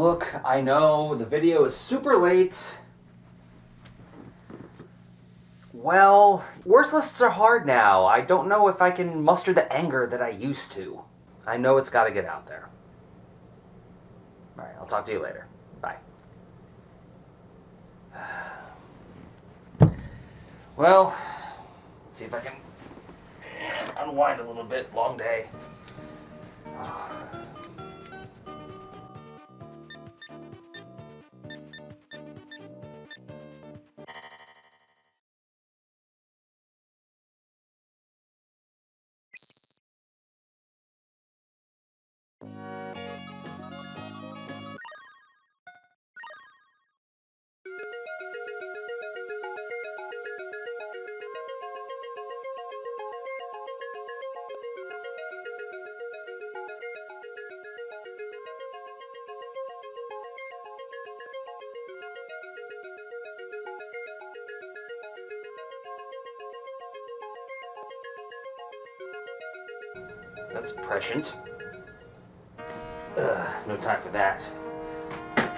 Look, I know the video is super late. Well, worst lists are hard now. I don't know if I can muster the anger that I used to. I know it's gotta get out there. Alright, I'll talk to you later. Bye. Well, let's see if I can unwind a little bit. Long day. That's prescient. No time for that. Maybe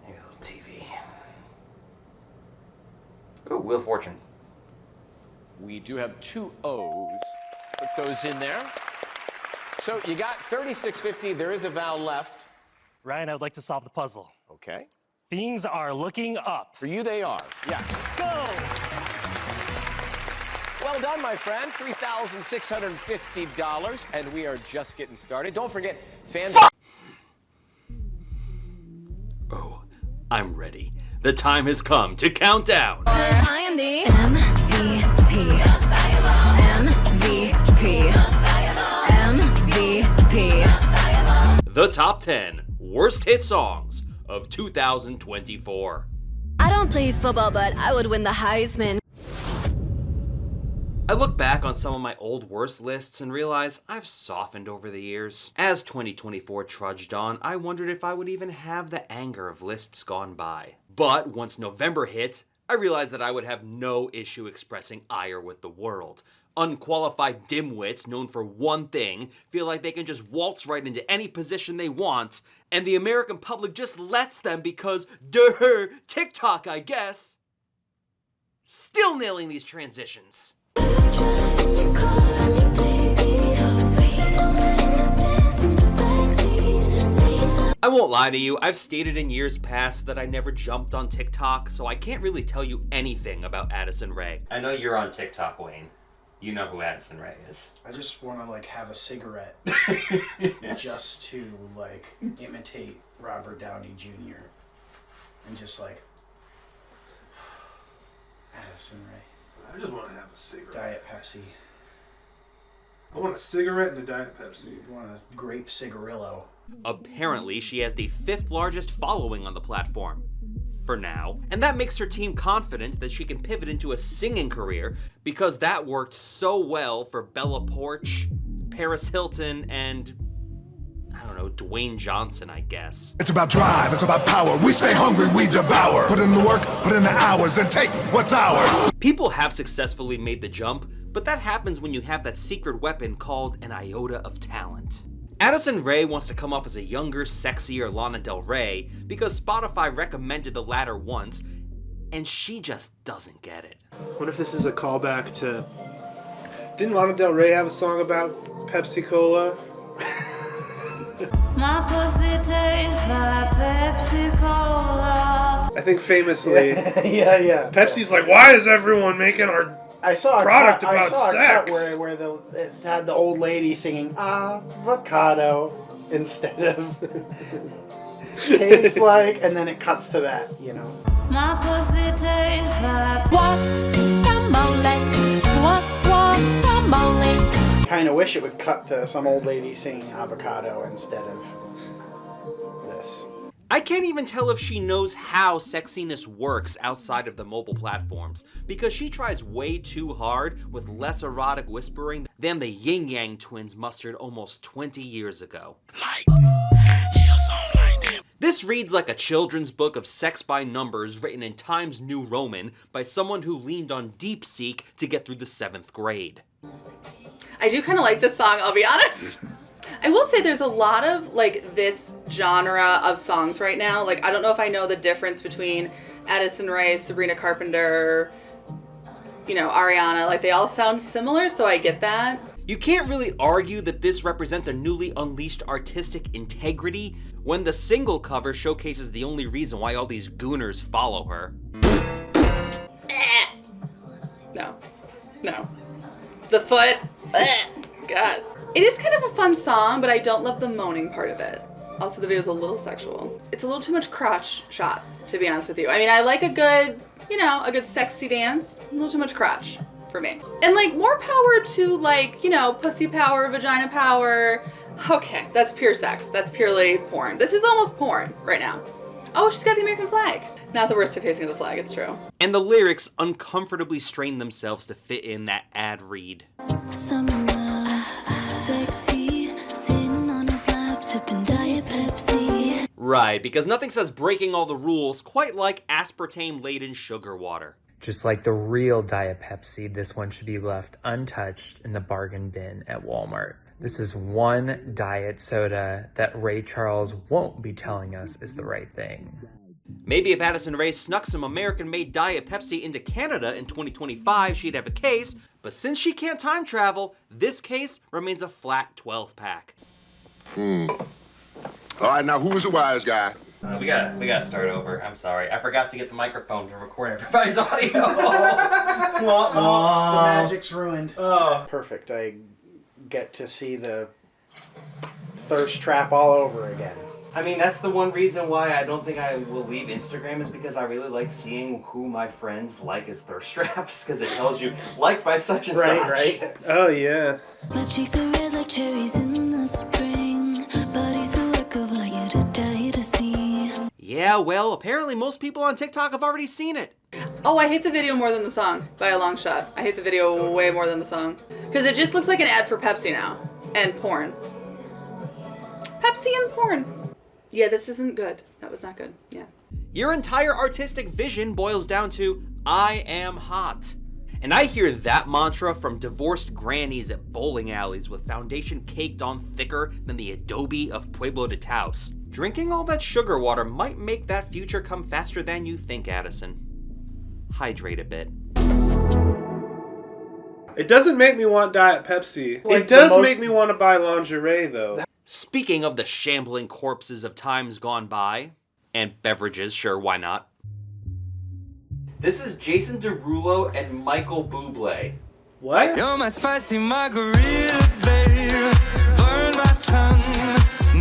a little TV. Ooh, Wheel of Fortune. We do have 2 O's. Put those in there. So you got 3650. There is a vowel left. Ryan, I would like to solve the puzzle. Okay. Things are looking up. For you, they are. Yes. Go! Well done, my friend. $3,650, and we are just getting started. Don't forget, fans. Oh, I'm ready. The time has come to count down. I am the MVP. MVP. The top 10 worst hit songs of 2024. I don't play football, but I would win the Heisman. I look back on some of my old worst lists and realize I've softened over the years. As 2024 trudged on, I wondered if I would even have the anger of lists gone by. But once November hit, I realized that I would have no issue expressing ire with the world. Unqualified dimwits known for one thing feel like they can just waltz right into any position they want, and the American public just lets them because, duh, TikTok, I guess. Still nailing these transitions. I won't lie to you, I've stated in years past that I never jumped on TikTok, so I can't really tell you anything about Addison Rae. I know you're on TikTok, Wayne. You know who Addison Rae is. I just want to, have a cigarette just to, imitate Robert Downey Jr. and just, Addison Rae. I just want to have a cigarette. Diet Pepsi. I want a cigarette and a Diet Pepsi. You want a grape cigarillo. Apparently, she has the 5th largest following on the platform. For now. And that makes her team confident that she can pivot into a singing career because that worked so well for Bella Poarch, Paris Hilton, and I don't know, Dwayne Johnson, I guess. It's about drive, it's about power. We stay hungry, we devour. Put in the work, put in the hours, and take what's ours. People have successfully made the jump, but that happens when you have that secret weapon called an iota of talent. Addison Rae wants to come off as a younger, sexier Lana Del Rey because Spotify recommended the latter once, and she just doesn't get it. What if this is a callback to... Didn't Lana Del Rey have a song about Pepsi Cola? My pussy tastes like Pepsi Cola. I think famously, yeah. Pepsi's like, why is everyone making our I saw a product cut, about I saw sex? A cut where it had the old lady singing avocado instead of tastes like, and then it cuts to that, My pussy tastes like guacamole. Kind of wish it would cut to some old lady singing avocado instead of this. I can't even tell if she knows how sexiness works outside of the mobile platforms, because she tries way too hard with less erotic whispering than the Yin Yang twins mustered almost 20 years ago. This reads like a children's book of sex by numbers written in Times New Roman by someone who leaned on DeepSeek to get through the 7th grade. I do kind of like this song, I'll be honest. I will say there's a lot of like this genre of songs right now. Like I don't know if I know the difference between Addison Rae, Sabrina Carpenter, you know, Ariana. Like they all sound similar, so I get that. You can't really argue that this represents a newly unleashed artistic integrity when the single cover showcases the only reason why all these gooners follow her. No. The foot. God. It is kind of a fun song, but I don't love the moaning part of it. Also, the video's a little sexual. It's a little too much crotch shots, to be honest with you. I mean, I like a good, you know, a good sexy dance. A little too much crotch for me. And like, more power to like, you know, pussy power, vagina power. Okay, that's pure sex. That's purely porn. This is almost porn right now. Oh, she's got the American flag. Not the worst of facing the flag, it's true. And the lyrics uncomfortably strain themselves to fit in that ad read. Summer love, sexy, sitting on his lap, sipping Diet Pepsi. Right, because nothing says breaking all the rules quite like aspartame-laden sugar water. Just like the real Diet Pepsi, this one should be left untouched in the bargain bin at Walmart. This is one diet soda that Ray Charles won't be telling us is the right thing. Maybe if Addison Rae snuck some American-made Diet Pepsi into Canada in 2025, she'd have a case, but since she can't time travel, this case remains a flat 12-pack. All right, now who was the wise guy? We gotta start over. I'm sorry. I forgot to get the microphone to record everybody's audio. The magic's ruined. Oh. Perfect. I get to see the thirst trap all over again. I mean, that's the one reason why I don't think I will leave Instagram is because I really like seeing who my friends like as thirst traps, because it tells you, liked by such and such. Right. Oh, yeah. My cheeks are red like cherries in the spring. Body's a work of art, you to die to see. Yeah, well, apparently most people on TikTok have already seen it. Oh, I hate the video more than the song, by a long shot. I hate the video way more than the song. Because it just looks like an ad for Pepsi now. And porn. Pepsi and porn. Yeah, this isn't good. That was not good. Yeah. Your entire artistic vision boils down to, I am hot. And I hear that mantra from divorced grannies at bowling alleys with foundation caked on thicker than the adobe of Pueblo de Taos. Drinking all that sugar water might make that future come faster than you think, Addison. Hydrate a bit. It doesn't make me want Diet Pepsi. Like it does make me want to buy lingerie, though. Speaking of the shambling corpses of times gone by, and beverages, sure, why not? This is Jason Derulo and Michael Bublé. What? You're my spicy margarita, babe. Burn my tongue,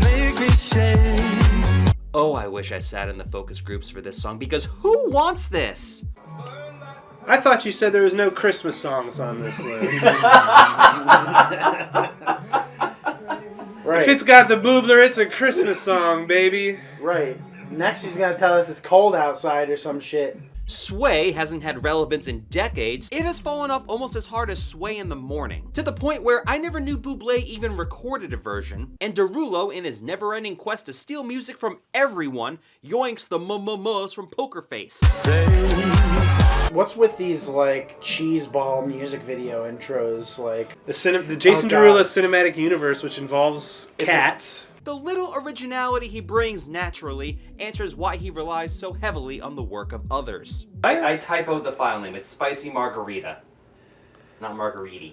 make me shake. Oh, I wish I sat in the focus groups for this song, because who wants this? I thought you said there was no Christmas songs on this list. Right. If it's got the Boobler, it's a Christmas song, baby. Right. Next he's gonna tell us it's cold outside or some shit. Sway hasn't had relevance in decades. It has fallen off almost as hard as Sway in the Morning, to the point where I never knew Bublé even recorded a version, and Derulo, in his never-ending quest to steal music from everyone, yoinks the m-m-ms from Poker Face. What's with these, like, cheeseball music video intros, like... The Jason Derulo cinematic universe, which involves cats. The little originality he brings naturally answers why he relies so heavily on the work of others. I typoed the file name. It's Spicy Margarita, not Margariti.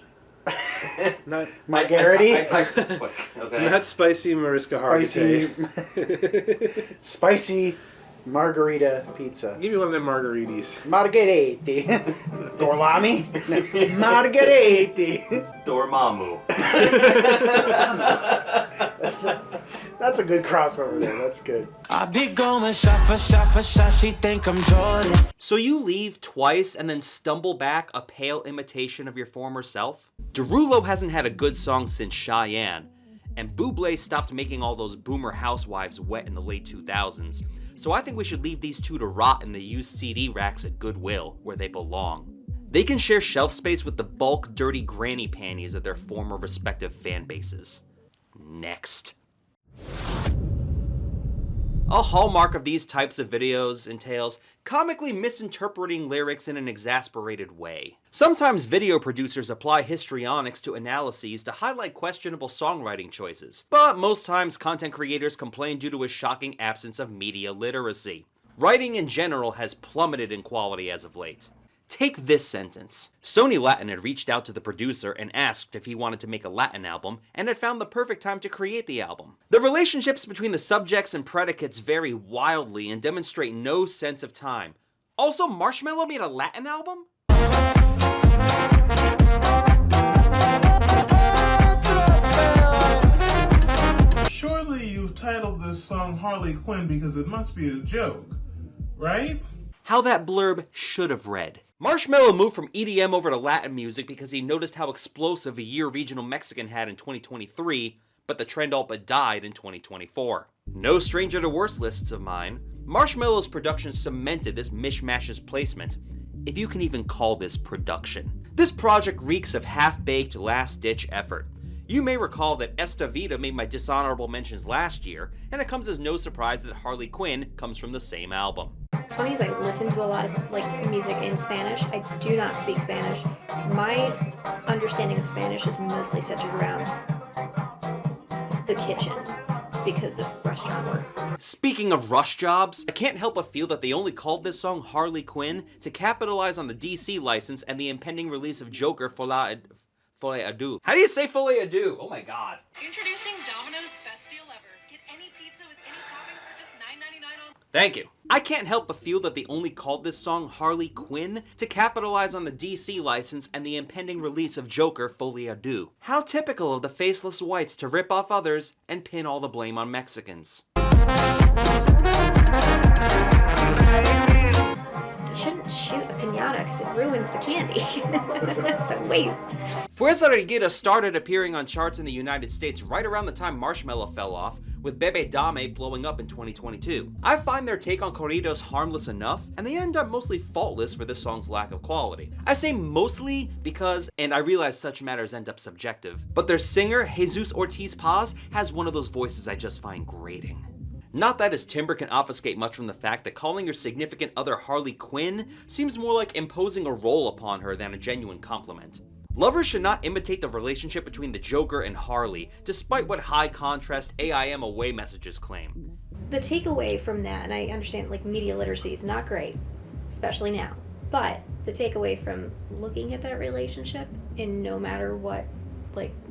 Not Margariti? I typed this quick, okay? Not Spicy Mariska Hargitay. Spicy Margarita pizza. Give me one of them margaritas. Margheriti. Gorlami? Margheriti. Dormammu. That's a good crossover there. That's good. I be going shot for shot for shot. She think I'm Jordan. So you leave twice and then stumble back a pale imitation of your former self? Derulo hasn't had a good song since Cheyenne, and Bublé stopped making all those boomer housewives wet in the late 2000s. So I think we should leave these two to rot in the used CD racks at Goodwill, where they belong. They can share shelf space with the bulk dirty granny panties of their former respective fan bases. Next. A hallmark of these types of videos entails comically misinterpreting lyrics in an exasperated way. Sometimes video producers apply histrionics to analyses to highlight questionable songwriting choices, but most times content creators complain due to a shocking absence of media literacy. Writing in general has plummeted in quality as of late. Take this sentence. Sony Latin had reached out to the producer and asked if he wanted to make a Latin album, and had found the perfect time to create the album. The relationships between the subjects and predicates vary wildly and demonstrate no sense of time. Also, Marshmello made a Latin album? Surely you've titled this song Harley Quinn because it must be a joke, right? How that blurb should have read. Marshmello moved from EDM over to Latin music because he noticed how explosive a year regional Mexican had in 2023, but the trend all but died in 2024. No stranger to worse lists of mine, Marshmello's production cemented this mishmash's placement, if you can even call this production. This project reeks of half-baked, last-ditch effort. You may recall that Esta Vida made my dishonorable mentions last year, and it comes as no surprise that Harley Quinn comes from the same album. It's funny as I listen to a lot of music in Spanish. I do not speak Spanish. My understanding of Spanish is mostly centered around the kitchen because of restaurant work. Speaking of rush jobs, I can't help but feel that they only called this song Harley Quinn to capitalize on the DC license and the impending release of Joker Folie à Deux. How do you say Folie à Deux? Oh my god. Introducing Domino's best deal ever. Get any pizza with any toppings for just $9.99 on... Thank you. I can't help but feel that they only called this song Harley Quinn to capitalize on the DC license and the impending release of Joker Folie à Deux. How typical of the faceless whites to rip off others and pin all the blame on Mexicans. You shouldn't shoot a piñata because it ruins the candy. It's a waste. Fuerza Regida started appearing on charts in the United States right around the time Marshmello fell off, with Bebe Dame blowing up in 2022. I find their take on corridos harmless enough, and they end up mostly faultless for this song's lack of quality. I say mostly because, and I realize such matters end up subjective, but their singer, Jesus Ortiz Paz, has one of those voices I just find grating. Not that his timbre can obfuscate much from the fact that calling your significant other Harley Quinn seems more like imposing a role upon her than a genuine compliment. Lovers should not imitate the relationship between the Joker and Harley, despite what high contrast AIM away messages claim. The takeaway from that, and I understand media literacy is not great, especially now, but the takeaway from looking at that relationship, in no matter what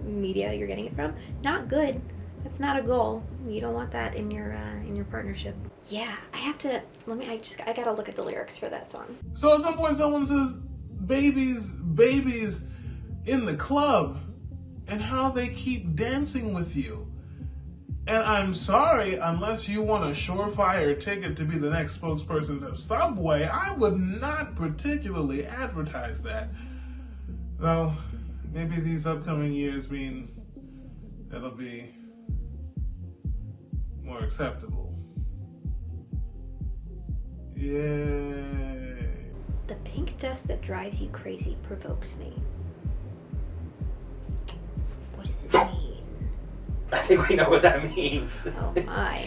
media you're getting it from, not good. That's not a goal. You don't want that in your partnership. Yeah, I gotta look at the lyrics for that song. So at some point someone says, babies in the club, and how they keep dancing with you. And I'm sorry, unless you want a surefire ticket to be the next spokesperson of Subway, I would not particularly advertise that. Though, maybe these upcoming years mean it'll be more acceptable. Yay. The pink dust that drives you crazy provokes me. What does it mean? I think we know what that means. Oh my.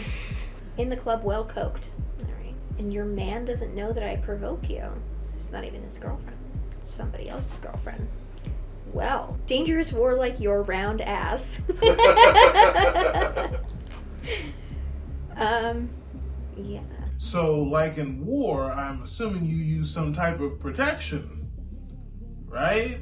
In the club, well coked. Alright. And your man doesn't know that I provoke you. It's not even his girlfriend. It's somebody else's girlfriend. Well, dangerous war like your round ass. Yeah. So, like in war, I'm assuming you use some type of protection, right?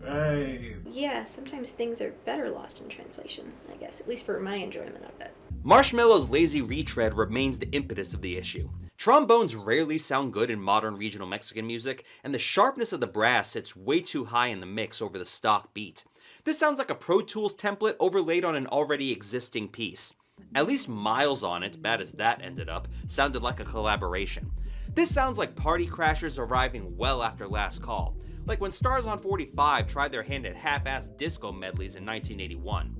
Right. Yeah, sometimes things are better lost in translation, I guess, at least for my enjoyment of it. Marshmello's lazy retread remains the impetus of the issue. Trombones rarely sound good in modern regional Mexican music, and the sharpness of the brass sits way too high in the mix over the stock beat. This sounds like a Pro Tools template overlaid on an already existing piece. At least Miles on it, bad as that ended up, sounded like a collaboration. This sounds like party crashers arriving well after last call, like when Stars on 45 tried their hand at half-assed disco medleys in 1981.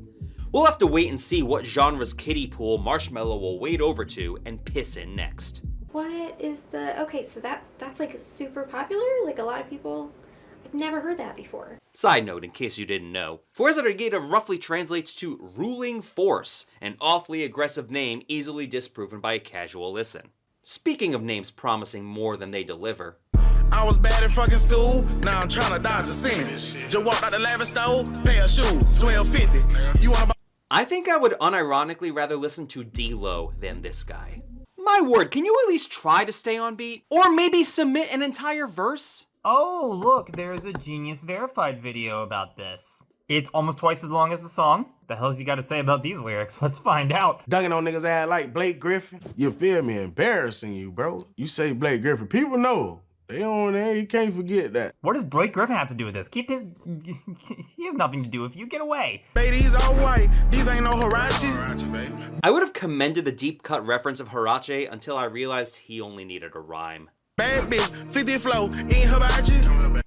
We'll have to wait and see what genre's kiddie pool Marshmello will wade over to and piss in next. What is the... Okay, so that's super popular? A lot of people... I've never heard that before. Side note, in case you didn't know, Fuerza Regida roughly translates to ruling force, an awfully aggressive name easily disproven by a casual listen. Speaking of names promising more than they deliver... I was bad in fucking school, now I'm trying to dodge a sentence. Just walked out the lavish store, pay a shoe, $12.50. You wanna buy? I think I would unironically rather listen to D-Lo than this guy. My word, can you at least try to stay on beat? Or maybe submit an entire verse? Oh, look, there's a Genius Verified video about this. It's almost twice as long as the song. The hell's you got to say about these lyrics? Let's find out. Dunking on niggas ass like Blake Griffin. You feel me? Embarrassing you, bro. You say Blake Griffin, people know. They on there, you can't forget that. What does Blake Griffin have to do with this? Keep his... he has nothing to do with you. Get away. Baby, these all white. These ain't no Hirachi. Baby. I would have commended the deep cut reference of Hirachi until I realized he only needed a rhyme. Bad bitch, 50 flow, ain't hibachi.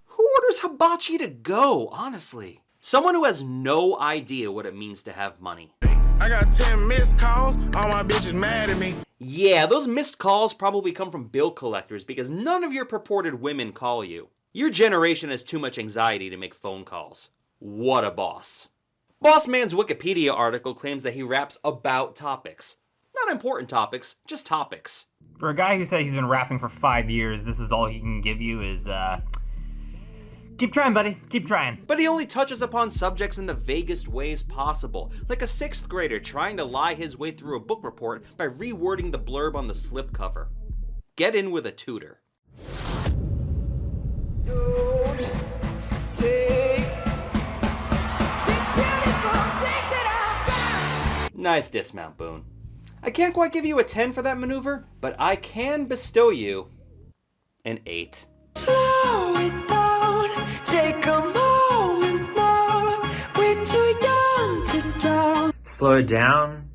Who orders hibachi to go, honestly? Someone who has no idea what it means to have money. I got 10 missed calls, all my bitches mad at me. Yeah, those missed calls probably come from bill collectors because none of your purported women call you. Your generation has too much anxiety to make phone calls. What a boss. Boss Man's Wikipedia article claims that he raps about topics. Not important topics, just topics. For a guy who said he's been rapping for 5 years, this is all he can give you is, keep trying, buddy. Keep trying. But he only touches upon subjects in the vaguest ways possible, like a 6th grader trying to lie his way through a book report by rewording the blurb on the slipcover. Get in with a tutor. Nice dismount, Boone. I can't quite give you a 10 for that maneuver, but I can bestow you an 8. Slow it down, take a moment now. We're too young to drown. Slow it down,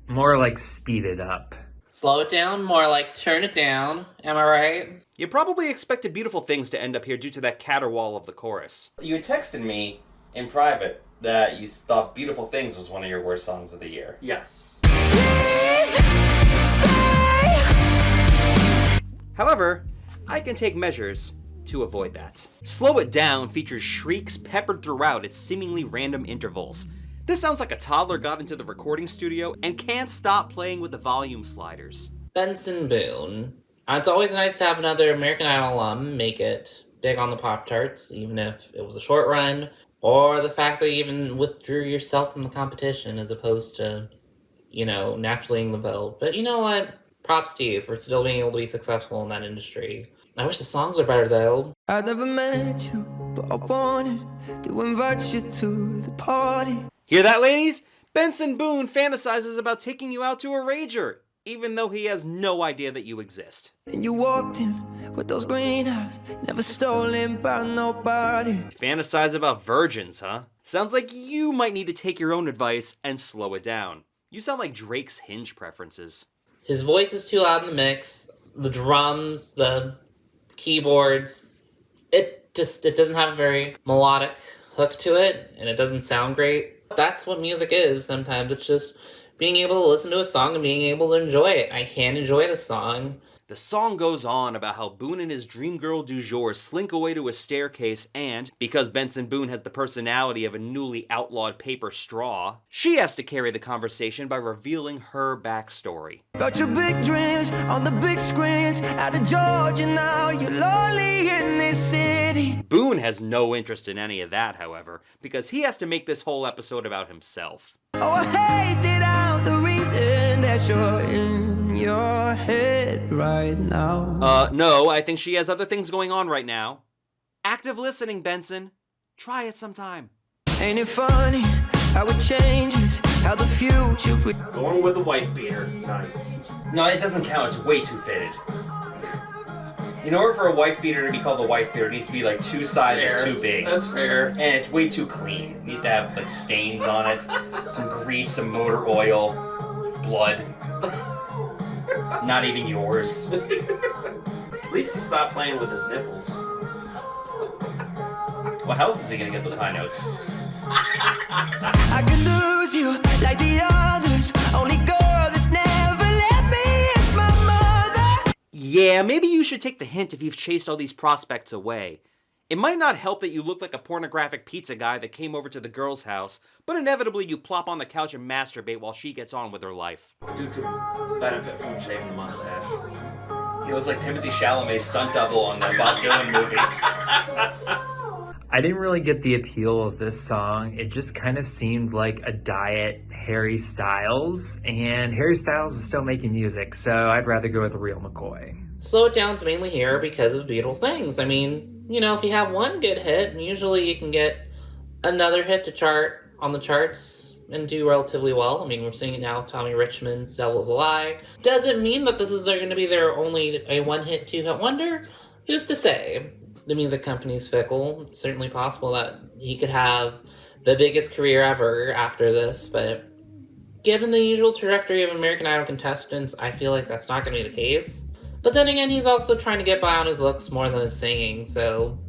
more like speed it up. Slow it down, more like turn it down. Am I right? You probably expected beautiful things to end up here due to that caterwaul of the chorus. You had texted me in private that you thought Beautiful Things was one of your worst songs of the year. Yes. Please stay. However, I can take measures to avoid that. Slow It Down features shrieks peppered throughout its seemingly random intervals. This sounds like a toddler got into the recording studio and can't stop playing with the volume sliders. Benson Boone. It's always nice to have another American Idol alum make it big on the Pop-Tarts, even if it was a short run, or the fact that you even withdrew yourself from the competition as opposed to, you know, naturally in the vote. But you know what? Props to you for still being able to be successful in that industry. I wish the songs were better, though. I never met you, but I wanted to invite you to the party. Hear that, ladies? Benson Boone fantasizes about taking you out to a rager, even though he has no idea that you exist. And you walked in with those green eyes, never stolen by nobody. Fantasize about virgins, huh? Sounds like you might need to take your own advice and slow it down. You sound like Drake's Hinge preferences. His voice is too loud in the mix. The drums, the keyboards, it doesn't have a very melodic hook to it, and it doesn't sound great. That's what music is sometimes. It's just being able to listen to a song and being able to enjoy it. I can enjoy the song. The song goes on about how Boone and his dream girl du jour slink away to a staircase and, because Benson Boone has the personality of a newly outlawed paper straw, she has to carry the conversation by revealing her backstory. Got your big dreams on the big screens out of Georgia now, you're lonely in this city. Boone has no interest in any of that, however, because he has to make this whole episode about himself. Oh, I hate it out the reason that you're in your head right now. No, I think she has other things going on right now. Active listening, Benson. Try it sometime. Ain't it funny how it changes, how the future... Going with the wife beater. Nice. No, it doesn't count. It's way too fitted. In order for a wife beater to be called a wife beater, it needs to be like 2 sizes too big. That's fair. And it's way too clean. It needs to have like stains on it, some grease, some motor oil, blood. Not even yours. At least he stopped playing with his nipples. What else is he gonna get those high notes? I could lose you like the others. Only girl that's never let me is my mother. Yeah, maybe you should take the hint if you've chased all these prospects away. It might not help that you look like a pornographic pizza guy that came over to the girl's house, but inevitably you plop on the couch and masturbate while she gets on with her life. Dude could benefit from shaving the mustache. He was like Timothy Chalamet's stunt double on the Bob Dylan movie. I didn't really get the appeal of this song. It just kind of seemed like a diet Harry Styles, and Harry Styles is still making music, so I'd rather go with Real McCoy. Slow It Down's mainly here because of Beautiful Things. I mean, you know, if you have one good hit, usually you can get another hit to chart on the charts and do relatively well. I mean, we're seeing it now, Tommy Richmond's Devil's a Lie. Doesn't mean that this is going to be their only a one-hit, two-hit wonder. Who's to say? The music company's fickle. It's certainly possible that he could have the biggest career ever after this, but given the usual trajectory of American Idol contestants, I feel like that's not going to be the case. But then again, he's also trying to get by on his looks more than his singing, so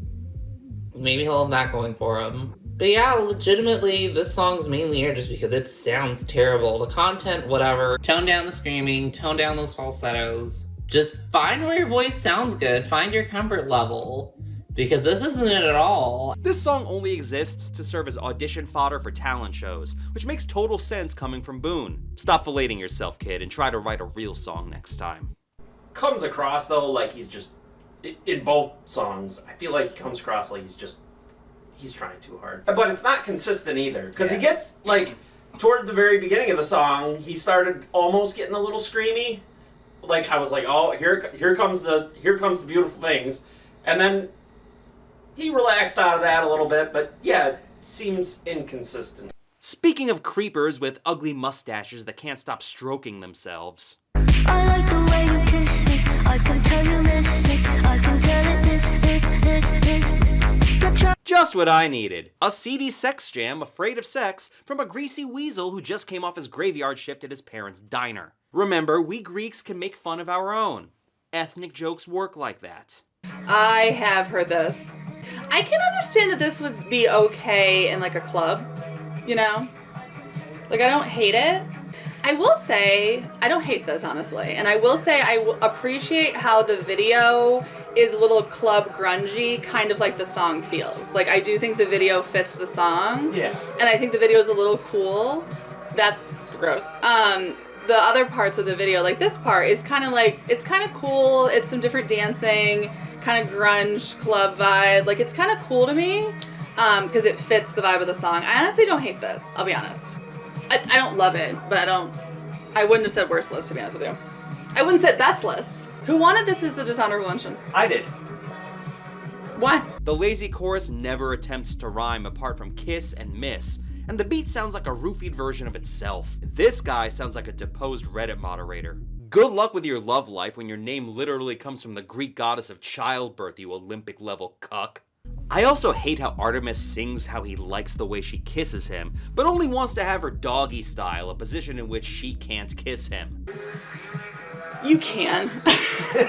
maybe he'll have that going for him. But yeah, legitimately, this song's mainly here just because it sounds terrible. The content, whatever. Tone down the screaming, tone down those falsettos. Just find where your voice sounds good, find your comfort level. Because this isn't it at all. This song only exists to serve as audition fodder for talent shows, which makes total sense coming from Boone. Stop filleting yourself, kid, and try to write a real song next time. Comes across though like he's just, in both songs, I feel like he comes across like he's trying too hard. But it's not consistent either, because he gets, like, toward the very beginning of the song, he started almost getting a little screamy. Like, I was like, oh, here comes the Beautiful Things. And then he relaxed out of that a little bit, but yeah, it seems inconsistent. Speaking of creepers with ugly mustaches that can't stop stroking themselves. I like the way you kiss me. I can tell you miss me. I can tell it this. Just what I needed. A seedy sex jam, Afraid of Sex, from a greasy weasel who just came off his graveyard shift at his parents' diner. Remember, we Greeks can make fun of our own. Ethnic jokes work like that. I have heard this. I can understand that this would be okay in like a club, you know? Like, I don't hate it. I will say, I don't hate this, honestly. And I will say I appreciate how the video is a little club grungy, kind of like the song feels. Like, I do think the video fits the song. Yeah. And I think the video is a little cool. That's gross. The other parts of the video, like this part, is kind of like, it's kind of cool. It's some different dancing, kind of grunge club vibe. Like, it's kind of cool to me because it fits the vibe of the song. I honestly don't hate this, I'll be honest. I don't love it, but I wouldn't have said worst list, to be honest with you. I wouldn't say best list. Who wanted this as the dishonorable mention? I did. Why? The lazy chorus never attempts to rhyme apart from kiss and miss, and the beat sounds like a roofied version of itself. This guy sounds like a deposed Reddit moderator. Good luck with your love life when your name literally comes from the Greek goddess of childbirth, you Olympic-level cuck. I also hate how Artemis sings how he likes the way she kisses him, but only wants to have her doggy style, a position in which she can't kiss him. You can. You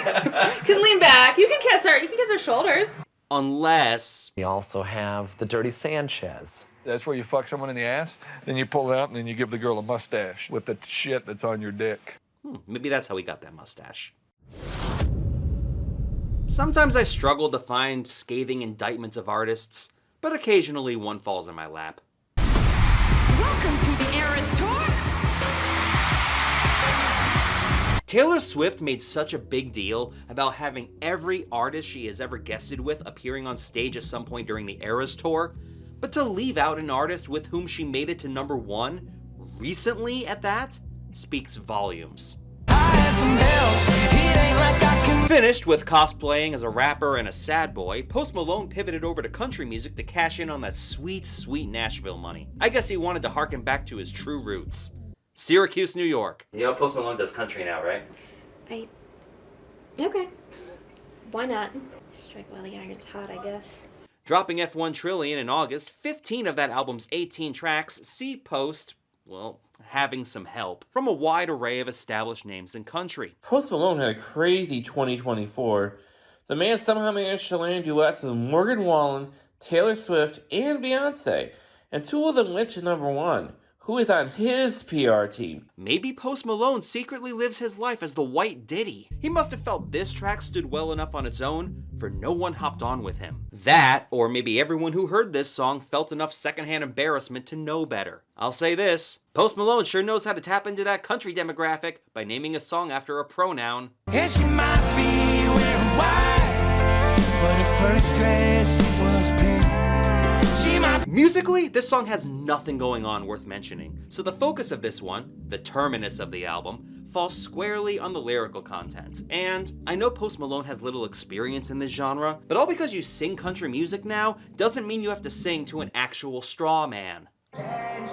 can lean back. You can kiss her. You can kiss her shoulders. Unless... We also have the Dirty Sanchez. That's where you fuck someone in the ass, then you pull it out, and then you give the girl a mustache with the shit that's on your dick. Maybe that's how he got that mustache. Sometimes I struggle to find scathing indictments of artists, but occasionally one falls in my lap. Welcome to the Eras Tour! Taylor Swift made such a big deal about having every artist she has ever guested with appearing on stage at some point during the Eras Tour, but to leave out an artist with whom she made it to #1, recently at that, speaks volumes. Finished with cosplaying as a rapper and a sad boy, Post Malone pivoted over to country music to cash in on that sweet, sweet Nashville money. I guess he wanted to harken back to his true roots. Syracuse, New York. You know Post Malone does country now, right? Okay. Why not? Strike while the iron's hot, I guess. Dropping F1 Trillion in August, 15 of that album's 18 tracks see Post, well, having some help from a wide array of established names in country. Post Malone had a crazy 2024. The man somehow managed to land duets with Morgan Wallen, Taylor Swift, and Beyonce, and 2 of them went to #1. Who is on his PR team? Maybe Post Malone secretly lives his life as the White Diddy. He must have felt this track stood well enough on its own, for no one hopped on with him. That, or maybe everyone who heard this song felt enough secondhand embarrassment to know better. I'll say this, Post Malone sure knows how to tap into that country demographic by naming a song after a pronoun. And she might be white, but her first dress was pink. She might Musically, this song has nothing going on worth mentioning, so the focus of this one, the terminus of the album, falls squarely on the lyrical content. And I know Post Malone has little experience in this genre, but all because you sing country music now doesn't mean you have to sing to an actual straw man. Does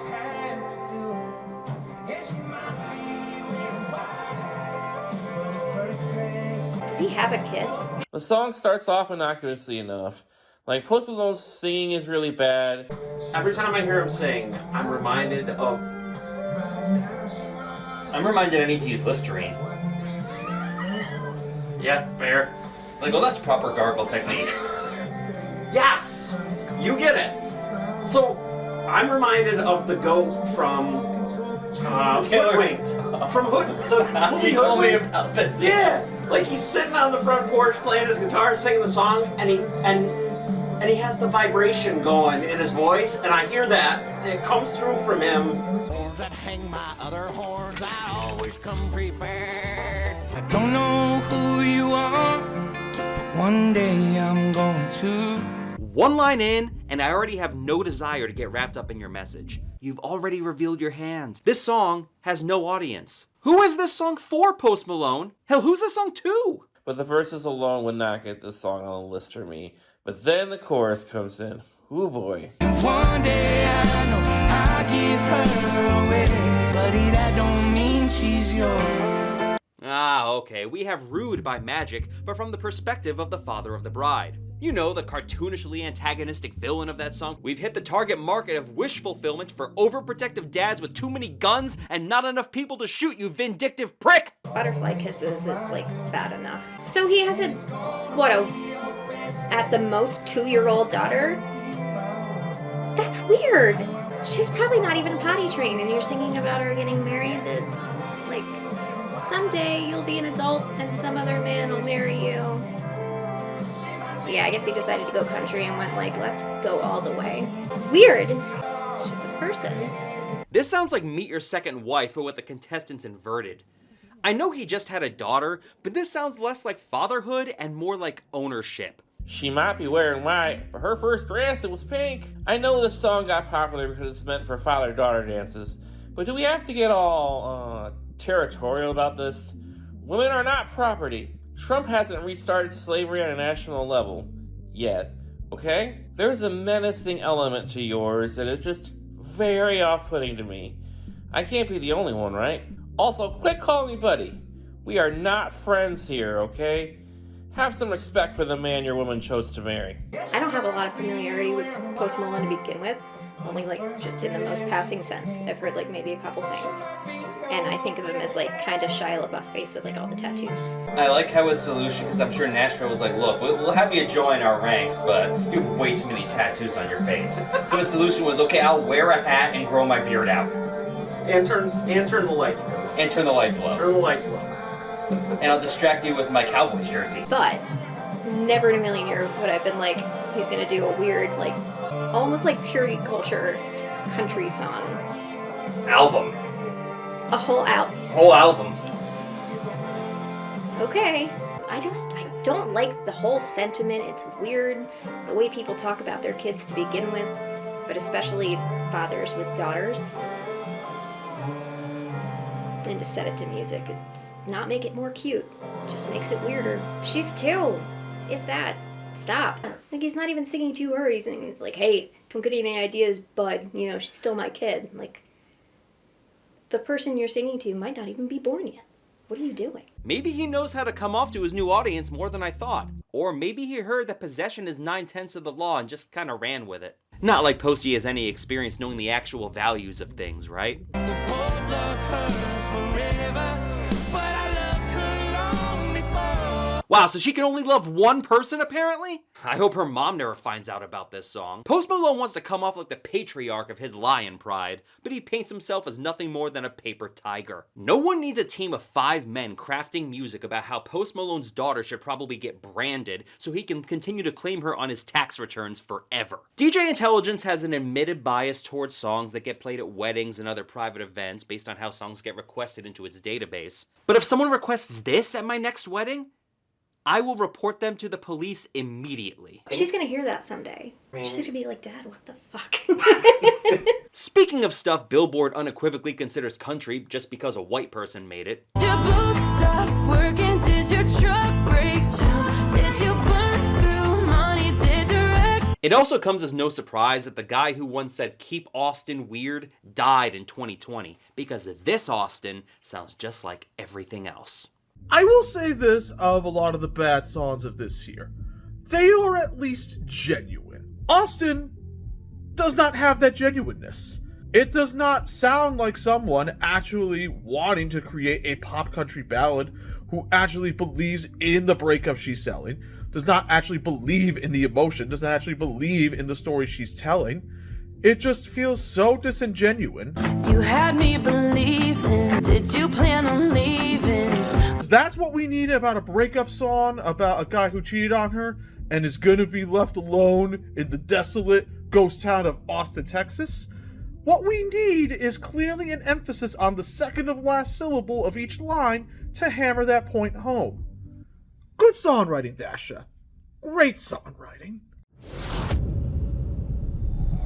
he have a kid? The song starts off innocuously enough. Like, Post Malone's singing is really bad. Every time I hear him sing, I'm reminded I need to use Listerine. Yeah, fair. Like, oh, that's proper gargle technique. Yes! You get it! So, I'm reminded of the goat from Hoodwinked. From the movie You told me Hoodwinked. about this, Yeah! yes. Like, he's sitting on the front porch playing his guitar, singing the song, and he has the vibration going in his voice, and I hear that, and it comes through from him. horns that hang my other horns, I always come prepared. I don't know who you are, but one day I'm going to. One line in, and I already have no desire to get wrapped up in your message. You've already revealed your hand. This song has no audience. Who is this song for, Post Malone? Hell, who's this song to? But the verses alone would not get this song on the list for me. But then the chorus comes in. Ooh boy. One day I know I'll give her away, but that don't mean she's yours. Ah, okay, we have Rude by Magic, but from the perspective of the father of the bride. You know, the cartoonishly antagonistic villain of that song. We've hit the target market of wish fulfillment for overprotective dads with too many guns and not enough people to shoot, you vindictive prick! Butterfly Kisses is like bad enough. So he has at the most 2-year-old daughter? That's weird. She's probably not even potty trained, and you're singing about her getting married. Like, someday you'll be an adult and some other man will marry you. Yeah, I guess he decided to go country and went like, let's go all the way. Weird. She's a person. This sounds like Meet Your Second Wife, but with the contestants inverted. I know he just had a daughter, but this sounds less like fatherhood and more like ownership. She might be wearing white, but her first dress, it was pink. I know this song got popular because it's meant for father-daughter dances, but do we have to get all territorial about this? Women are not property. Trump hasn't restarted slavery on a national level. Yet. Okay? There's a menacing element to yours that is just very off-putting to me. I can't be the only one, right? Also, quit calling me buddy. We are not friends here, okay? Have some respect for the man your woman chose to marry. I don't have a lot of familiarity with Post Malone to begin with. Only like just in the most passing sense. I've heard like maybe a couple things. And I think of him as like kind of Shia LaBeouf face with like all the tattoos. I like how his solution, because I'm sure Nashville was like, look, we'll have you join our ranks, but you have way too many tattoos on your face. So his solution was, okay, I'll wear a hat and grow my beard out. And turn the lights low. And turn the lights low. Turn the lights low. And I'll distract you with my Cowboys jersey. But never in a million years would I've been like, he's gonna do a weird, like, almost like purity culture country song. Album. A whole album. Whole album. Okay. I don't like the whole sentiment. It's weird the way people talk about their kids to begin with, but especially fathers with daughters. And to set it to music does not make it more cute. It just makes it weirder. She's 2. If that. Stop. Like, he's not even singing to her. He's like, hey, don't get any ideas, bud. You know, she's still my kid. Like, the person you're singing to might not even be born yet. What are you doing? Maybe he knows how to come off to his new audience more than I thought. Or maybe he heard that possession is 9/10 of the law and just kind of ran with it. Not like Posty has any experience knowing the actual values of things, right? Wow, so she can only love one person, apparently? I hope her mom never finds out about this song. Post Malone wants to come off like the patriarch of his lion pride, but he paints himself as nothing more than a paper tiger. No one needs a team of 5 men crafting music about how Post Malone's daughter should probably get branded so he can continue to claim her on his tax returns forever. DJ Intelligence has an admitted bias towards songs that get played at weddings and other private events based on how songs get requested into its database. But if someone requests this at my next wedding, I will report them to the police immediately. She's gonna hear that someday. She's gonna be like, Dad, what the fuck? Speaking of stuff Billboard unequivocally considers country just because a white person made it. Did your boots stop working? Did your truck break down? Did you burn through money? Did your ex? It also comes as no surprise that the guy who once said keep Austin weird died in 2020, because this Austin sounds just like everything else. I will say this of a lot of the bad songs of this year. They are at least genuine. Austin does not have that genuineness. It does not sound like someone actually wanting to create a pop country ballad who actually believes in the breakup she's selling, does not actually believe in the emotion, does not actually believe in the story she's telling. It just feels so disingenuous. You had me believing. Did you plan on leaving? That's what we need about a breakup song about a guy who cheated on her and is gonna be left alone in the desolate ghost town of Austin, Texas. What we need is clearly an emphasis on the second of last syllable of each line to hammer that point home. Good songwriting, Dasha. Great songwriting.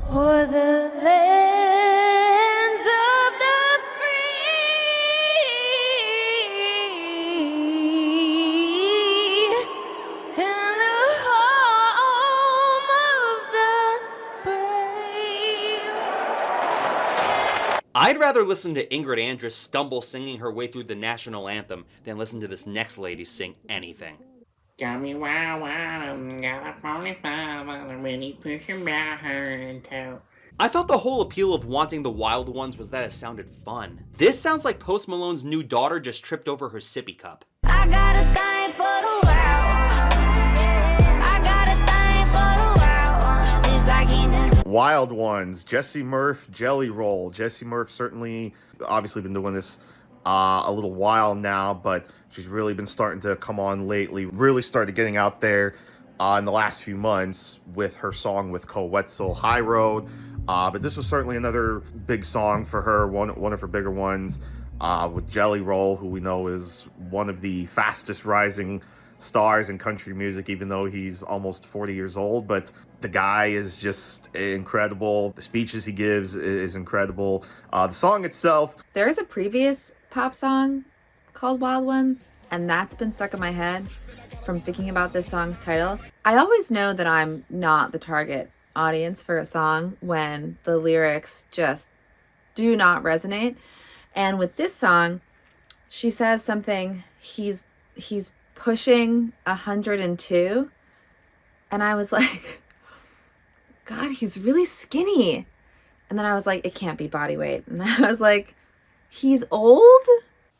For the land of the free and the home of the brave. I'd rather listen to Ingrid Andress stumble singing her way through the national anthem than listen to this next lady sing anything. Got me wow wow, got a 45, I'm really pushing about her and toe. I thought the whole appeal of wanting the wild ones was that it sounded fun. This sounds like Post Malone's new daughter just tripped over her sippy cup. I got a thing for the wild ones. I got a thing for the wild ones. It's like in the Wild Ones, Jesse Murph, Jelly Roll. Jesse Murph certainly, obviously been doing this a little while now, but she's really been starting to come on lately, really started getting out there in the last few months with her song with Cole Wetzel, High Road. But this was certainly another big song for her, one of her bigger ones, with Jelly Roll, who we know is one of the fastest rising stars in country music, even though he's almost 40 years old. But the guy is just incredible. The speeches he gives is incredible. The song itself. There is a previous pop song called Wild Ones, and that's been stuck in my head from thinking about this song's title. I always know that I'm not the target audience for a song when the lyrics just do not resonate. And with this song, she says something, he's pushing 102, and I was like, God, he's really skinny. And then I was like, it can't be body weight. And I was like, he's old?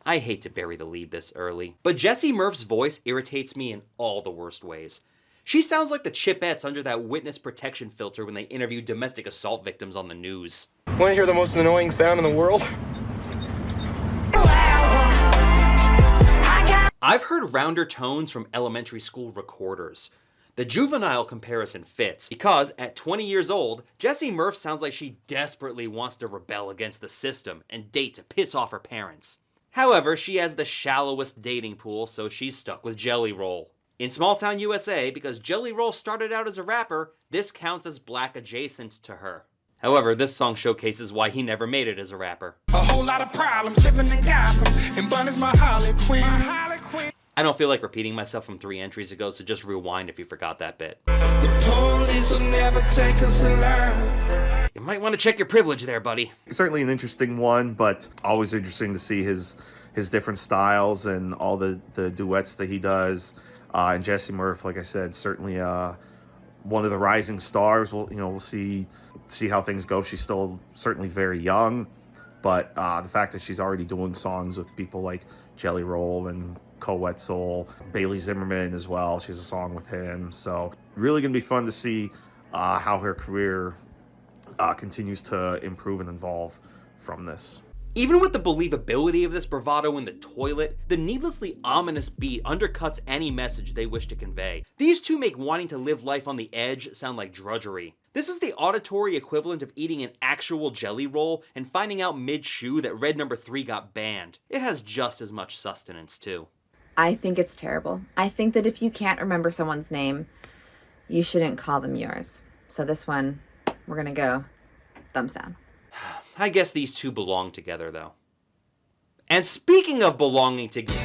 I hate to bury the lead this early, but Jesse Murph's voice irritates me in all the worst ways. She sounds like the Chipettes under that witness protection filter when they interview domestic assault victims on the news. Want to hear the most annoying sound in the world? I've heard rounder tones from elementary school recorders. The juvenile comparison fits, because at 20 years old, Jessie Murph sounds like she desperately wants to rebel against the system and date to piss off her parents. However, she has the shallowest dating pool, so she's stuck with Jelly Roll. In Small Town USA, because Jelly Roll started out as a rapper, this counts as black adjacent to her. However, this song showcases why he never made it as a rapper. A whole lot of problems living in Gotham, and Bun is my Harley Quinn. I don't feel like repeating myself from 3 entries ago, so just rewind if you forgot that bit. The police will never take us alive. You might want to check your privilege there, buddy. Certainly an interesting one, but always interesting to see his different styles and all the duets that he does. And Jesse Murph, like I said, certainly one of the rising stars. We'll see how things go. She's still certainly very young, but the fact that she's already doing songs with people like Jelly Roll and Cole Wetzel, Bailey Zimmerman as well. She has a song with him. So really going to be fun to see how her career continues to improve and evolve from this. Even with the believability of this bravado in the toilet, the needlessly ominous beat undercuts any message they wish to convey. These two make wanting to live life on the edge sound like drudgery. This is the auditory equivalent of eating an actual Jelly Roll and finding out mid-chew that Red No. 3 got banned. It has just as much sustenance, too. I think it's terrible. I think that if you can't remember someone's name, you shouldn't call them yours. So this one, we're gonna go thumbs down. I guess these two belong together, though. And speaking of belonging together,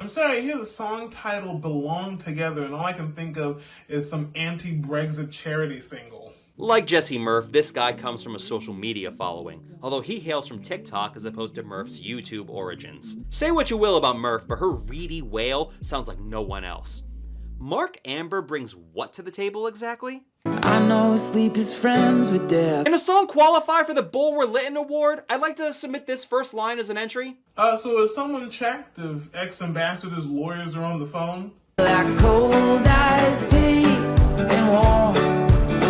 I'm sorry, I hear the song title Belong Together, and all I can think of is some anti-Brexit charity single. like Jesse Murph, this guy comes from a social media following, although he hails from TikTok as opposed to Murph's YouTube origins. Say what you will about Murph, but her reedy wail sounds like no one else. Mark Amber brings what to the table exactly? I know sleep is friends with death. Can a song qualify for the Bulwer Lytton Award? I'd like to submit this first line as an entry. So has someone checked if ex-ambassadors' lawyers are on the phone? Like cold iced tea and warm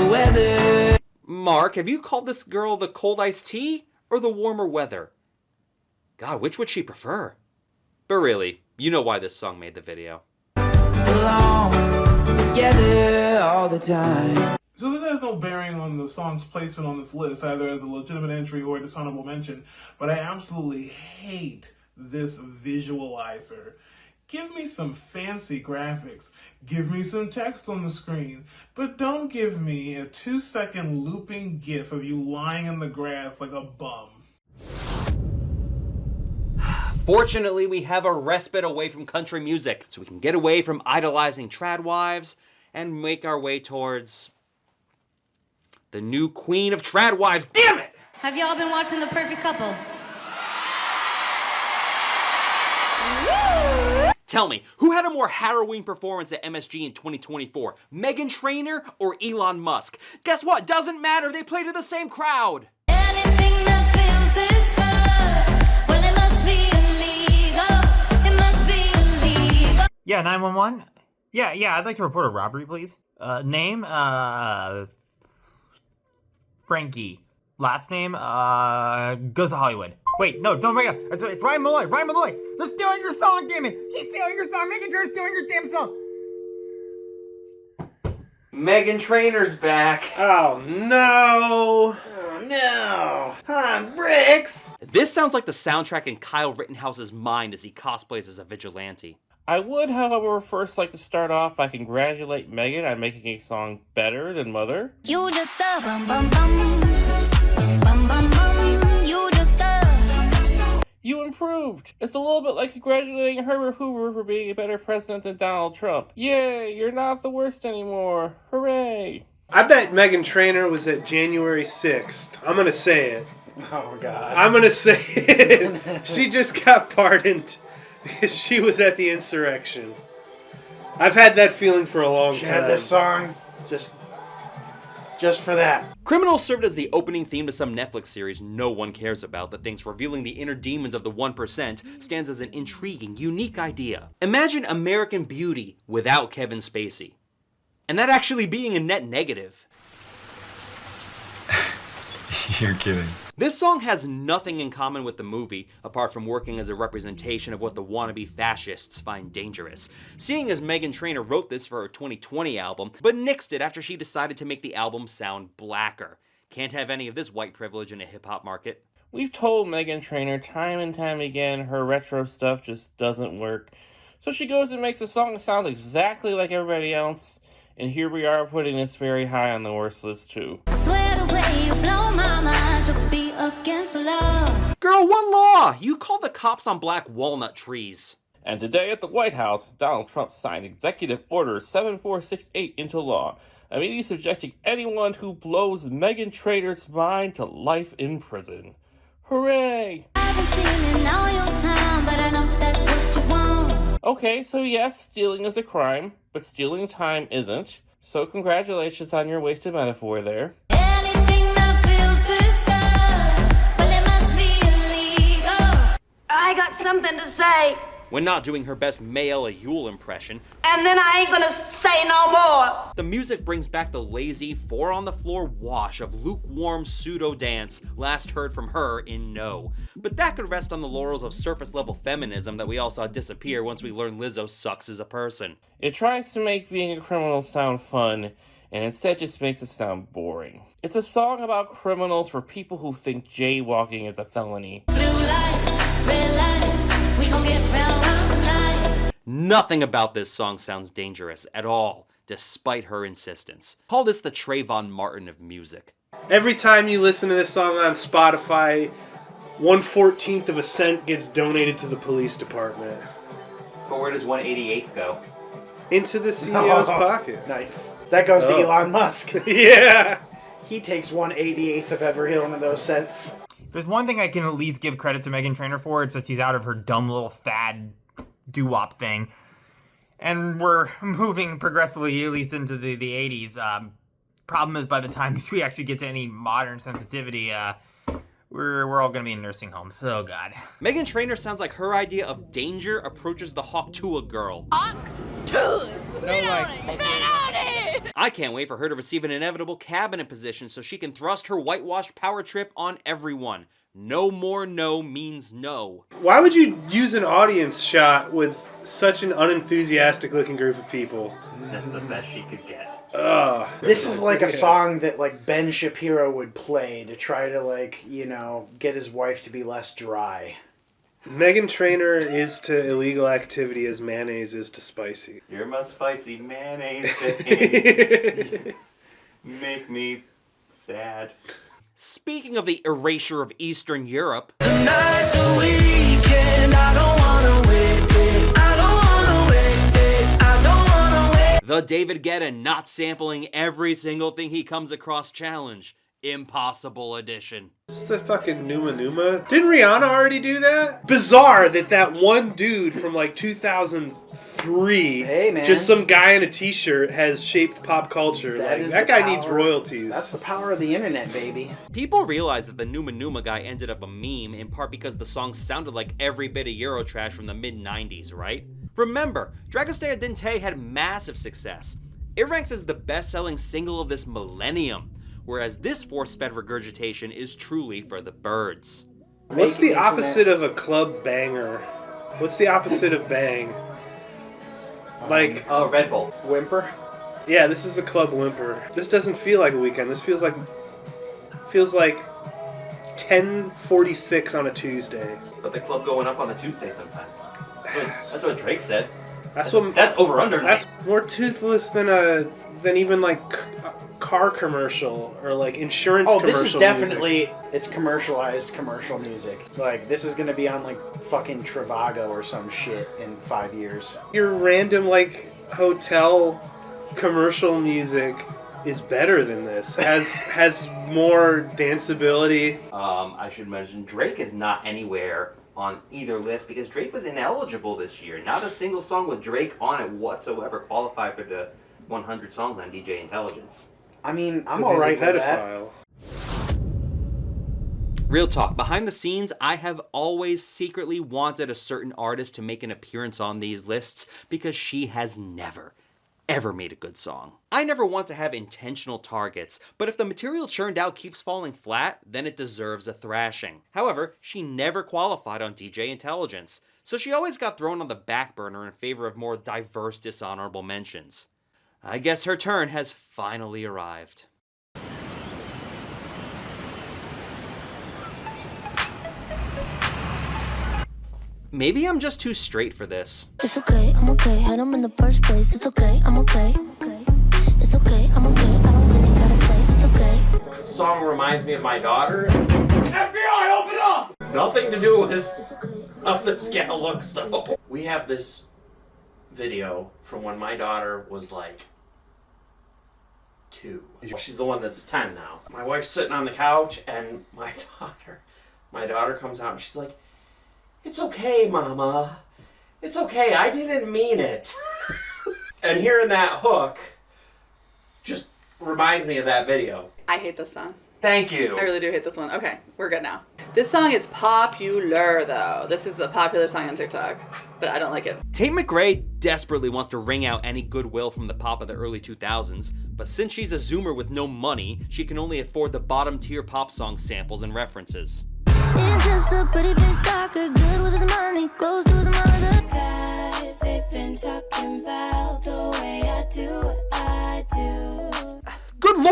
weather. Mark, have you called this girl the cold iced tea or the warmer weather? God, which would she prefer? But really, you know why this song made the video. Belong together all the time. So this has no bearing on the song's placement on this list, either as a legitimate entry or a dishonorable mention, but I absolutely hate this visualizer. Give me some fancy graphics, give me some text on the screen, but don't give me a 2-second looping gif of you lying in the grass like a bum. Fortunately, we have a respite away from country music, so we can get away from idolizing trad wives and make our way towards the new queen of trad wives. Damn it! Have y'all been watching The Perfect Couple? Tell me, who had a more harrowing performance at MSG in 2024? Meghan Trainor or Elon Musk? Guess what? Doesn't matter. They play to the same crowd. Anything that feels this good, well, it must be illegal. It must be illegal. Yeah, 911? Yeah, I'd like to report a robbery, please. Name, Frankie. Last name, goes to Hollywood. Wait, no, don't break up. It's Ryan Malloy. They're stealing your song, damn it! He's stealing your song! Meghan Trainor's stealing your damn song! Meghan Trainor's back. Oh no! Oh no! Hans Bricks! This sounds like the soundtrack in Kyle Rittenhouse's mind as he cosplays as a vigilante. I would, however, first like to start off by congratulate Megan on making a song better than Mother. You just a bum bum bum. Bum bum bum. You just a. You improved. It's a little bit like congratulating Herbert Hoover for being a better president than Donald Trump. Yay, you're not the worst anymore. Hooray. I bet Meghan Trainor was at January 6th. I'm going to say it. Oh, God. I'm going to say it. She just got pardoned because she was at the insurrection. I've had that feeling for a long time. She had this song just for that. Criminal served as the opening theme to some Netflix series no one cares about that thinks revealing the inner demons of the 1% stands as an intriguing, unique idea. Imagine American Beauty without Kevin Spacey. And that actually being a net negative. You're kidding. This song has nothing in common with the movie, apart from working as a representation of what the wannabe fascists find dangerous. Seeing as Meghan Trainor wrote this for her 2020 album, but nixed it after she decided to make the album sound blacker. Can't have any of this white privilege in a hip-hop market. We've told Meghan Trainor time and time again her retro stuff just doesn't work. So she goes and makes a song that sounds exactly like everybody else. And here we are putting this very high on the worst list too. I swear the way you blow my mind should be against the law. Girl, what law? You call the cops on black walnut trees. And today at the White House, Donald Trump signed Executive Order 7468 into law, immediately subjecting anyone who blows Meghan Trainor's mind to life in prison. Hooray! I've been stealing all your time, but I know that's what you want. Okay, so yes, stealing is a crime, but stealing time isn't. So congratulations on your wasted metaphor there. Anything that feels this good, well, it must be illegal. I got something to say, When not doing her best Mayella Yule impression, and then I ain't gonna say no more. the music brings back the lazy, four-on-the-floor wash of lukewarm pseudo-dance last heard from her in No. But that could rest on the laurels of surface-level feminism that we all saw disappear once we learned Lizzo sucks as a person. It tries to make being a criminal sound fun, and instead just makes it sound boring. It's a song about criminals for people who think jaywalking is a felony. Nothing about this song sounds dangerous at all, despite her insistence. Call this the Trayvon Martin of music. Every time you listen to this song on Spotify, 1/14 of a cent gets donated to the police department. But where does 1/88 go? Into the CEO's pocket. Nice. That goes to Elon Musk. Yeah. He takes 1/88 of every one of those cents. There's one thing I can at least give credit to Meghan Trainor for, it's that she's out of her dumb little fad doo-wop thing. And we're moving progressively, at least into the 80s. Problem is, by the time we actually get to any modern sensitivity, we're all going to be in nursing homes. Oh, God. Meghan Trainor sounds like her idea of danger approaches the Hawk-Tuah girl. I can't wait for her to receive an inevitable cabinet position so she can thrust her whitewashed power trip on everyone. No more no means no. Why would you use an audience shot with such an unenthusiastic looking group of people? That's the best she could get. This is like a song that like Ben Shapiro would play to try to like, you know, get his wife to be less dry. Meghan Trainor is to illegal activity as mayonnaise is to spicy. You're my spicy mayonnaise, babe. Make me sad. Speaking of the erasure of Eastern Europe, Tonight's the weekend, I don't wanna wait, I don't wanna wait, I don't wanna wait. the David Guetta not sampling every single thing he comes across challenge. Impossible edition. It's the fucking Numa Numa. Didn't Rihanna already do that? Bizarre that one dude from like 2003, hey man, just some guy in a t-shirt, has shaped pop culture. That guy needs royalties. That's the power of the internet, baby. People realize that the Numa Numa guy ended up a meme in part because the song sounded like every bit of Eurotrash from the mid-90s, right? Remember, Dragostea Dinte had massive success. It ranks as the best-selling single of this millennium, whereas this force-fed regurgitation is truly for the birds. What's the opposite of a club banger? What's the opposite of bang? Like... Oh, Red Bull. Whimper? Yeah, this is a club whimper. This doesn't feel like a weekend. This feels like 10:46 on a Tuesday. But the club going up on a Tuesday sometimes. That's what Drake said. That's over under. That's more toothless than even like car commercial or like insurance commercial. Oh, this is definitely it's commercialized commercial music. Like this is gonna be on like fucking Trivago or some shit in 5 years. Your random like hotel commercial music is better than this. Has more danceability. I should mention Drake is not anywhere on either list because Drake was ineligible this year. Not a single song with Drake on it whatsoever qualified for the 100 songs on DJ Intelligence. I mean, I'm alright with that. Real talk, behind the scenes, I have always secretly wanted a certain artist to make an appearance on these lists because she has never, ever made a good song. I never want to have intentional targets, but if the material churned out keeps falling flat, then it deserves a thrashing. However, she never qualified on DJ Intelligence, so she always got thrown on the back burner in favor of more diverse dishonorable mentions. I guess her turn has finally arrived. Maybe I'm just too straight for this. It's okay, I'm okay. Had them in the first place. It's okay, I'm okay. It's okay, I'm okay. I don't really gotta say it's okay. This song reminds me of my daughter. FBI, open up! Nothing to do with how this gal looks, though. We have this video from when my daughter was like 2. She's the one that's 10 now. My wife's sitting on the couch, and my daughter comes out, and she's like, "It's okay, Mama. It's okay. I didn't mean it." And hearing that hook just reminds me of that video. I hate this song. Thank you. I really do hate this one. Okay, we're good now. This song is popular, though. This is a popular song on TikTok, but I don't like it. Tate McRae desperately wants to wring out any goodwill from the pop of the early 2000s, but since she's a Zoomer with no money, she can only afford the bottom-tier pop song samples and references. Ain't just a pretty face talker, good with his money, close to his mother. Guys, they've been talking about the way I do what I do.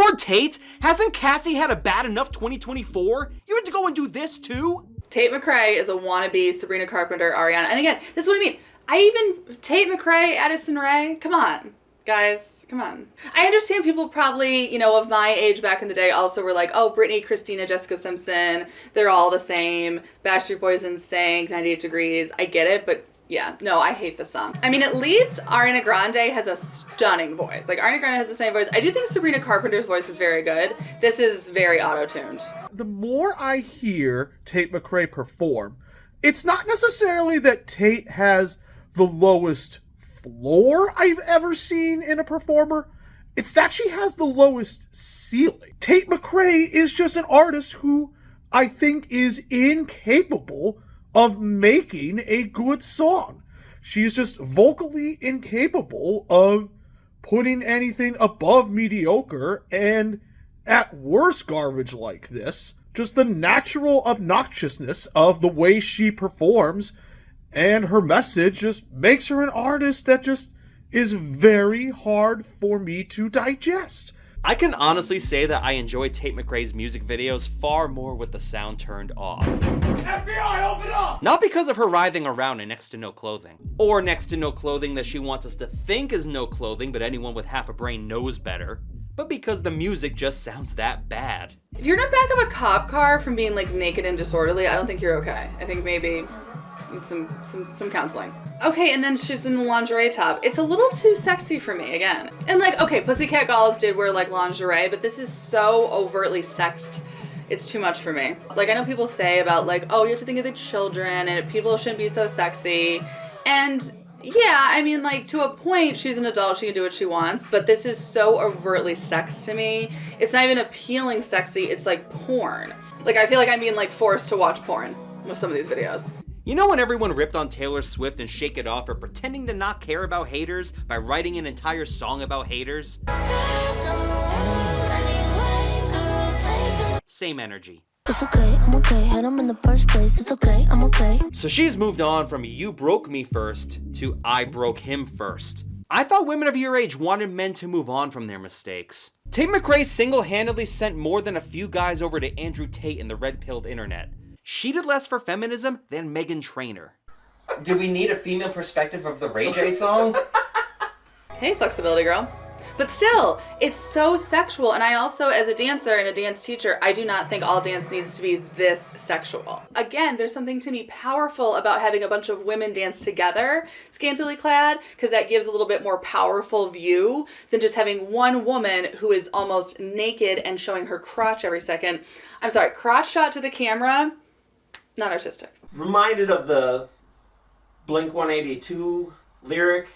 Lord, Tate, hasn't Cassie had a bad enough 2024? You had to go and do this too? Tate McRae is a wannabe Sabrina Carpenter Ariana. And again, this is what I mean. Tate McRae, Addison Rae, come on. Guys, come on. I understand people probably, of my age back in the day also were like, oh, Britney, Christina, Jessica Simpson, they're all the same. Backstreet Boys and Sync, 98 Degrees. I get it, but yeah, no, I hate this song. I mean, at least Ariana Grande has a stunning voice. Like, Ariana Grande has the same voice. I do think Sabrina Carpenter's voice is very good. This is very auto-tuned. The more I hear Tate McRae perform, it's not necessarily that Tate has the lowest floor I've ever seen in a performer. It's that she has the lowest ceiling. Tate McRae is just an artist who I think is incapable of making a good song. She's just vocally incapable of putting anything above mediocre, and at worst garbage like this, just the natural obnoxiousness of the way she performs and her message just makes her an artist that just is very hard for me to digest. I can honestly say that I enjoy Tate McRae's music videos far more with the sound turned off. FBI, open up! Not because of her writhing around in next to no clothing, or next to no clothing that she wants us to think is no clothing but anyone with half a brain knows better, but because the music just sounds that bad. If you're in the back of a cop car from being like naked and disorderly, I don't think you're okay. I think maybe need some counseling. Okay, and then she's in the lingerie top. It's a little too sexy for me again. And like, okay, Pussycat Dolls did wear like lingerie, but this is so overtly sexed. It's too much for me. Like, I know people say about like, oh, you have to think of the children and people shouldn't be so sexy. And yeah, I mean, like, to a point, she's an adult, she can do what she wants, but this is so overtly sex to me. It's not even appealing sexy, it's like porn. Like, I feel like I'm being like forced to watch porn with some of these videos. You know when everyone ripped on Taylor Swift and Shake It Off for pretending to not care about haters by writing an entire song about haters? Same energy. It's okay, I'm okay, and I'm in the first place. It's okay, I'm okay. So she's moved on from you broke me first to I broke him first. I thought women of your age wanted men to move on from their mistakes. Tate McRae single-handedly sent more than a few guys over to Andrew Tate and the red-pilled internet. She did less for feminism than Meghan Trainor. Do we need a female perspective of the Ray J song? Hey, flexibility girl. But still, it's so sexual. And I also, as a dancer and a dance teacher, I do not think all dance needs to be this sexual. Again, there's something to me powerful about having a bunch of women dance together, scantily clad, because that gives a little bit more powerful view than just having one woman who is almost naked and showing her crotch every second. I'm sorry, crotch shot to the camera, not artistic. Reminded of the Blink-182 lyric,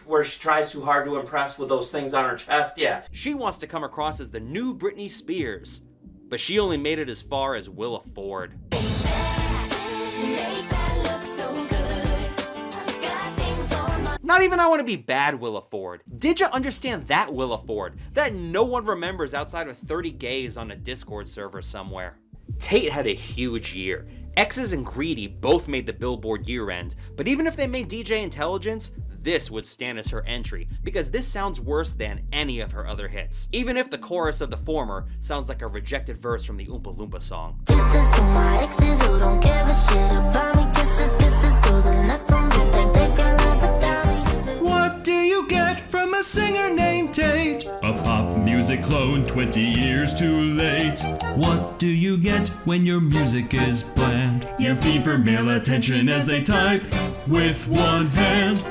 where she tries too hard to impress with those things on her chest. Yeah. She wants to come across as the new Britney Spears, but she only made it as far as Willa Ford. Not even I Want to Be Bad Willa Ford. Did you understand that Willa Ford? That no one remembers outside of 30 gays on a Discord server somewhere. Tate had a huge year. X's and Greedy both made the Billboard year end, but even if they made DJ Intelligence, this would stand as her entry, because this sounds worse than any of her other hits, even if the chorus of the former sounds like a rejected verse from the Oompa Loompa song. Kisses to my exes who don't give a shit about me. Kisses, kisses to the next one who think they can live without me. What do you get from a singer named Tate? A pop music clone 20 years too late. What do you get when your music is bland? You feed for male attention as they type with one hand.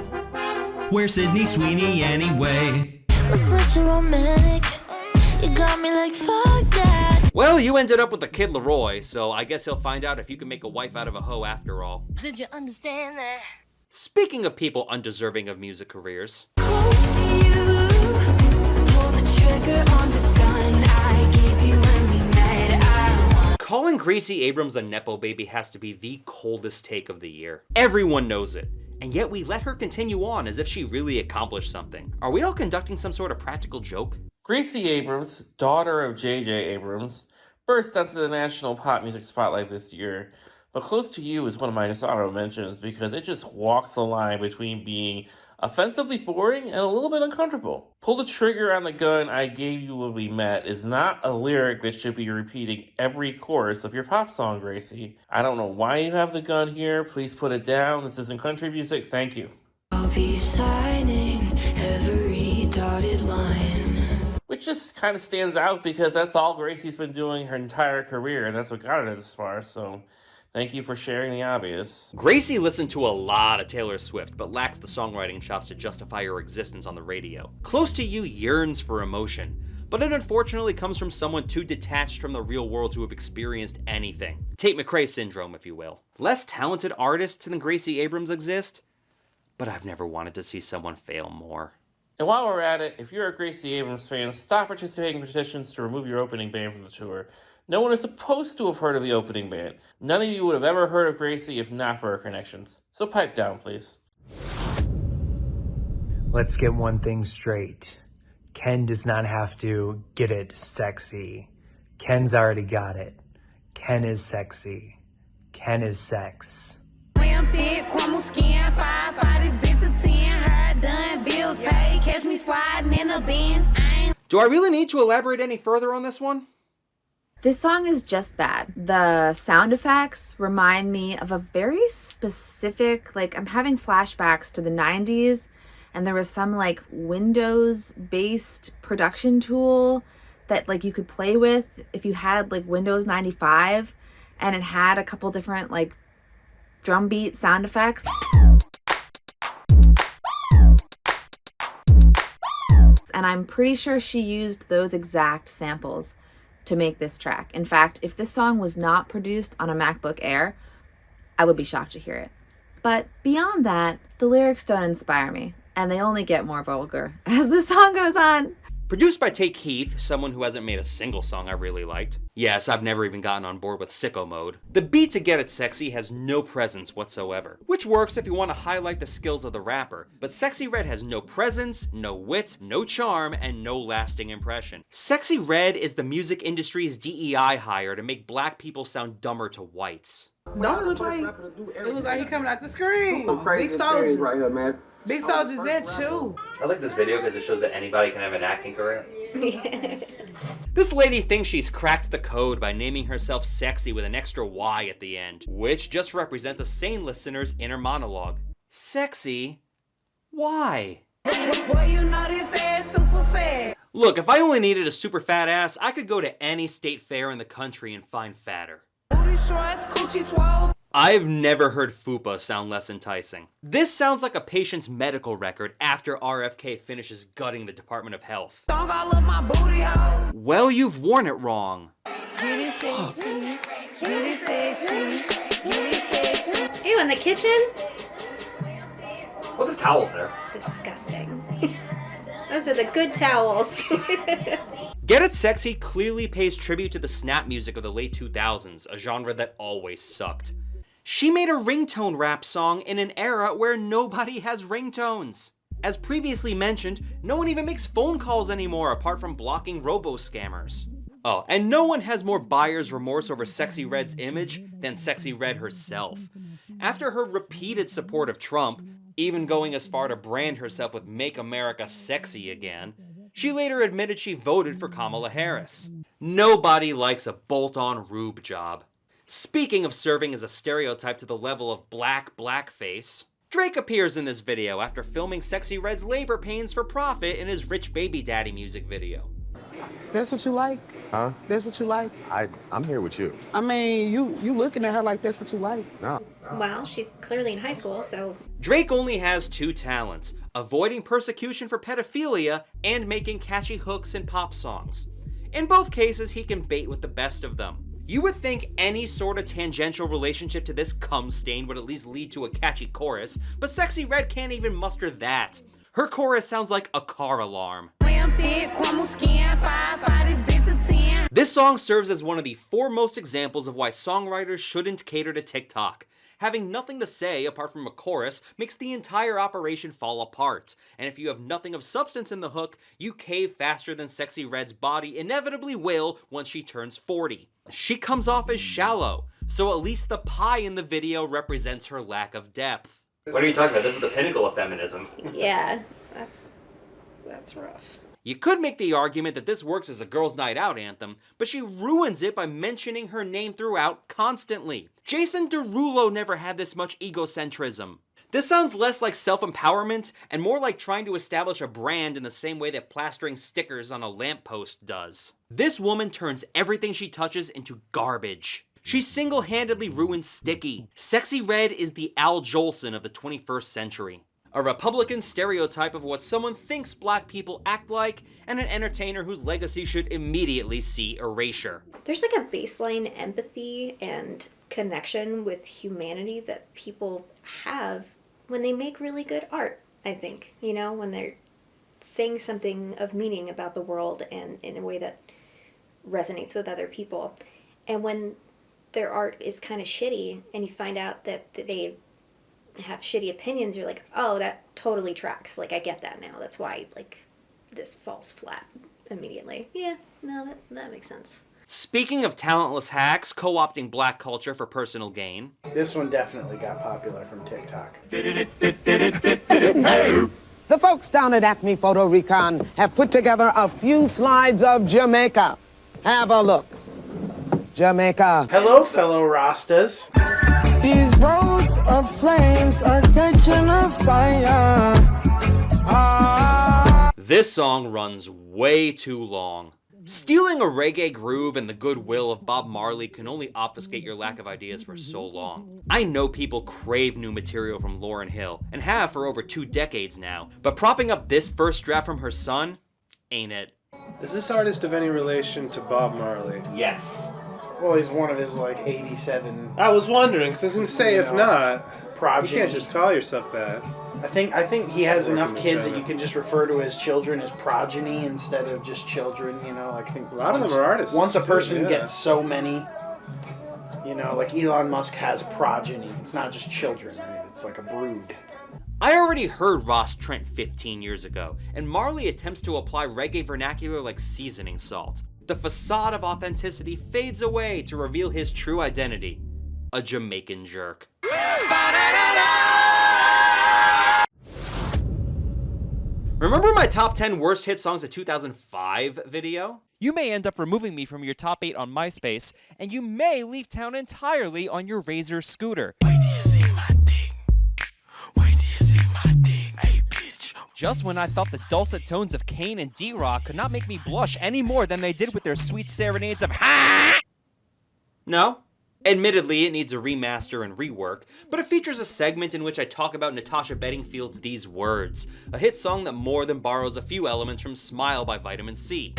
Where's Sydney Sweeney anyway? Was such a romantic. You got me like fuck that. Well, you ended up with the Kid Leroy, so I guess he'll find out if you can make a wife out of a hoe after all. Did you understand that? Speaking of people undeserving of music careers. Close to you. Pull the trigger on the gun I gave you and we met. Calling Gracie Abrams a Nepo baby has to be the coldest take of the year. Everyone knows it. And yet we let her continue on as if she really accomplished something. Are we all conducting some sort of practical joke? Gracie Abrams, daughter of J.J. Abrams, burst onto the national pop music spotlight this year, but Close to You is one of my dishonorable mentions because it just walks the line between being Offensively boring and a little bit uncomfortable. Pull the trigger on the gun I gave you when we met is not a lyric that should be repeating every chorus of your pop song, Gracie. I don't know why you have the gun here. Please put it down. This isn't country music. Thank you. I'll be signing every dotted line. Which just kind of stands out because that's all Gracie's been doing her entire career, and that's what got her this far, so thank you for sharing the obvious. Gracie listened to a lot of Taylor Swift, but lacks the songwriting chops to justify her existence on the radio. Close to You yearns for emotion, but it unfortunately comes from someone too detached from the real world to have experienced anything. Tate McRae syndrome, if you will. Less talented artists than Gracie Abrams exist, but I've never wanted to see someone fail more. And while we're at it, if you're a Gracie Abrams fan, stop participating in petitions to remove your opening band from the tour. No one is supposed to have heard of the opening band. None of you would have ever heard of Gracie if not for her connections. So pipe down, please. Let's get one thing straight. Ken does not have to get it sexy. Ken's already got it. Ken is sexy. Ken is sex. Thick, crumble skin, 5'5", this bitch a 10, her done, bills paid, catch me sliding in the Benz. Do I really need to elaborate any further on this one? This song is just bad. The sound effects remind me of a very specific, like, I'm having flashbacks to the 90s, and there was some, like, Windows-based production tool that, like, you could play with if you had, like, Windows 95, and it had a couple different, like, drum beat sound effects. And I'm pretty sure she used those exact samples to make this track. In fact, if this song was not produced on a MacBook Air, I would be shocked to hear it. But beyond that, the lyrics don't inspire me, and they only get more vulgar as the song goes on. Produced by Take Keith, someone who hasn't made a single song I've really liked. Yes, I've never even gotten on board with Sicko Mode. The beat to Get It Sexy has no presence whatsoever, which works if you want to highlight the skills of the rapper, but Sexy Red has no presence, no wit, no charm, and no lasting impression. Sexy Red is the music industry's DEI hire to make black people sound dumber to whites. Don't look like it looks like he coming out the screen. Big Soldier right here, man. Big Soldier's that too. I like this video because it shows that anybody can have an acting career. This lady thinks she's cracked the code by naming herself Sexy with an extra Y at the end, which just represents a sane listener's inner monologue. Sexy? Why? Boy, you know this ass super fat. Look, if I only needed a super fat ass, I could go to any state fair in the country and find fatter. Booty shorts, coochie swole. I've never heard fupa sound less enticing. This sounds like a patient's medical record after RFK finishes gutting the Department of Health. Don't go look my booty hole. Well, you've worn it wrong. Get it sexy, get it sexy, get it sexy. Ew, in the kitchen? Well, there's towels there. Disgusting. Those are the good towels. Get It Sexy clearly pays tribute to the snap music of the late 2000s, a genre that always sucked. She made a ringtone rap song in an era where nobody has ringtones. As previously mentioned, no one even makes phone calls anymore apart from blocking robo-scammers. Oh, and no one has more buyer's remorse over Sexy Red's image than Sexy Red herself. After her repeated support of Trump, even going as far to brand herself with Make America Sexy Again, she later admitted she voted for Kamala Harris. Nobody likes a bolt-on rube job. Speaking of serving as a stereotype to the level of blackface, Drake appears in this video after filming Sexy Red's labor pains for profit in his Rich Baby Daddy music video. That's what you like? Huh? That's what you like? I'm here with you. I mean, you looking at her like that's what you like. No. Well, she's clearly in high school, so... Drake only has two talents, avoiding persecution for pedophilia and making catchy hooks in pop songs. In both cases, he can bait with the best of them. You would think any sort of tangential relationship to this cum stain would at least lead to a catchy chorus, but Sexy Red can't even muster that. Her chorus sounds like a car alarm. This song serves as one of the foremost examples of why songwriters shouldn't cater to TikTok. Having nothing to say apart from a chorus makes the entire operation fall apart, and if you have nothing of substance in the hook, you cave faster than Sexy Red's body inevitably will once she turns 40. She comes off as shallow, so at least the pie in the video represents her lack of depth. What are you talking about? This is the pinnacle of feminism. Yeah, that's rough. You could make the argument that this works as a girls' night out anthem, but she ruins it by mentioning her name throughout constantly. Jason Derulo never had this much egocentrism. This sounds less like self-empowerment and more like trying to establish a brand in the same way that plastering stickers on a lamppost does. This woman turns everything she touches into garbage. She single-handedly ruins Sticky. Sexy Red is the Al Jolson of the 21st century. A Republican stereotype of what someone thinks black people act like, and an entertainer whose legacy should immediately see erasure. There's like a baseline empathy and connection with humanity that people have when they make really good art, I think. You know, when they're saying something of meaning about the world and in a way that resonates with other people. And when their art is kind of shitty and you find out that they have shitty opinions, you're like, oh, that totally tracks. Like, I get that now. That's why, like, this falls flat immediately. Yeah, no, that makes sense. Speaking of talentless hacks co-opting black culture for personal gain. This one definitely got popular from TikTok. The folks down at Acme Photo Recon have put together a few slides of Jamaica. Have a look. Jamaica. Hello, fellow Rastas. These roads of flames are catching a fire. This song runs way too long. Stealing a reggae groove and the goodwill of Bob Marley can only obfuscate your lack of ideas for so long. I know people crave new material from Lauryn Hill, and have for over 2 decades now, but propping up this first draft from her son, ain't it? Is this artist of any relation to Bob Marley? Yes. Well, he's one of his, like, 87... I was wondering, because I was going to say, if not, progeny. You can't just call yourself that. I think he has enough kids that you can just refer to his children as progeny instead of just children, you know? Like, I think a lot of them are artists. Once a person yeah. gets so many, you know, like Elon Musk has progeny. It's not just children, right? It's like a brood. I already heard Ross Trent 15 years ago, and Marley attempts to apply reggae vernacular like seasoning salt. The facade of authenticity fades away to reveal his true identity. A Jamaican jerk. Remember my top 10 worst hit songs of 2005 video? You may end up removing me from your top 8 on MySpace, and you may leave town entirely on your Razor scooter. Just when I thought the dulcet tones of Kane and D-Rock could not make me blush any more than they did with their sweet serenades of ha! No. Admittedly, it needs a remaster and rework, but it features a segment in which I talk about Natasha Bedingfield's These Words, a hit song that more than borrows a few elements from Smile by Vitamin C.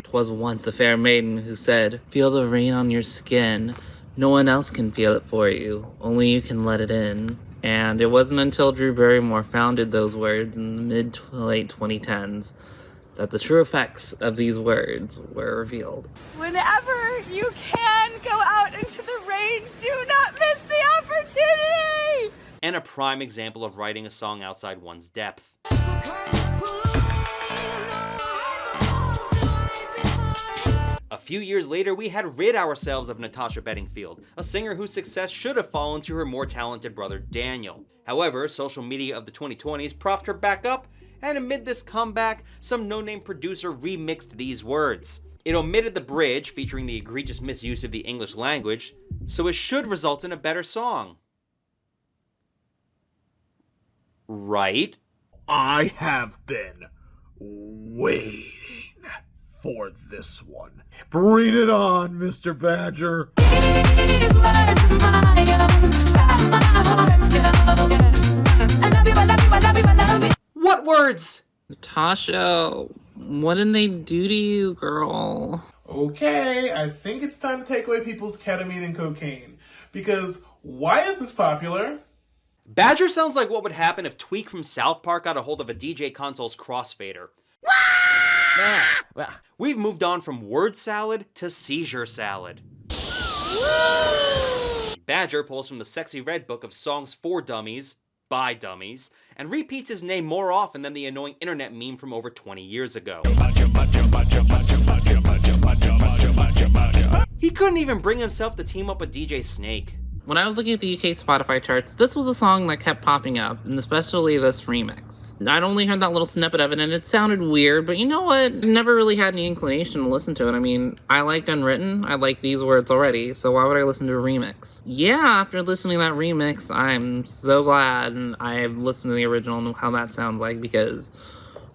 'Twas once a fair maiden who said, "Feel the rain on your skin. No one else can feel it for you. Only you can let it in." And it wasn't until Drew Barrymore founded those words in the mid to late 2010s that the true effects of these words were revealed. Whenever you can go out into the rain, do not miss the opportunity! And a prime example of writing a song outside one's depth. A few years later, we had rid ourselves of Natasha Bedingfield, a singer whose success should have fallen to her more talented brother Daniel. However, social media of the 2020s propped her back up, and amid this comeback, some no-name producer remixed These Words. It omitted the bridge featuring the egregious misuse of the English language, so it should result in a better song. Right? I have been waiting for this one. Bring it on, Mr. Badger. What words? Natasha, what did they do to you, girl? Okay, I think it's time to take away people's ketamine and cocaine. Because why is this popular? Badger sounds like what would happen if Tweak from South Park got a hold of a DJ console's crossfader. We've moved on from word salad to seizure salad. Badger pulls from the Sexy Red book of songs for dummies, by dummies, and repeats his name more often than the annoying internet meme from over 20 years ago. He couldn't even bring himself to team up with DJ Snake. When I was looking at the UK Spotify charts, this was a song that kept popping up, and especially this remix. I'd only heard that little snippet of it, and it sounded weird, but you know what? I never really had any inclination to listen to it. I mean, I liked Unwritten, I liked these words already, so why would I listen to a remix? Yeah, after listening to that remix, I'm so glad I've listened to the original and how that sounds like, because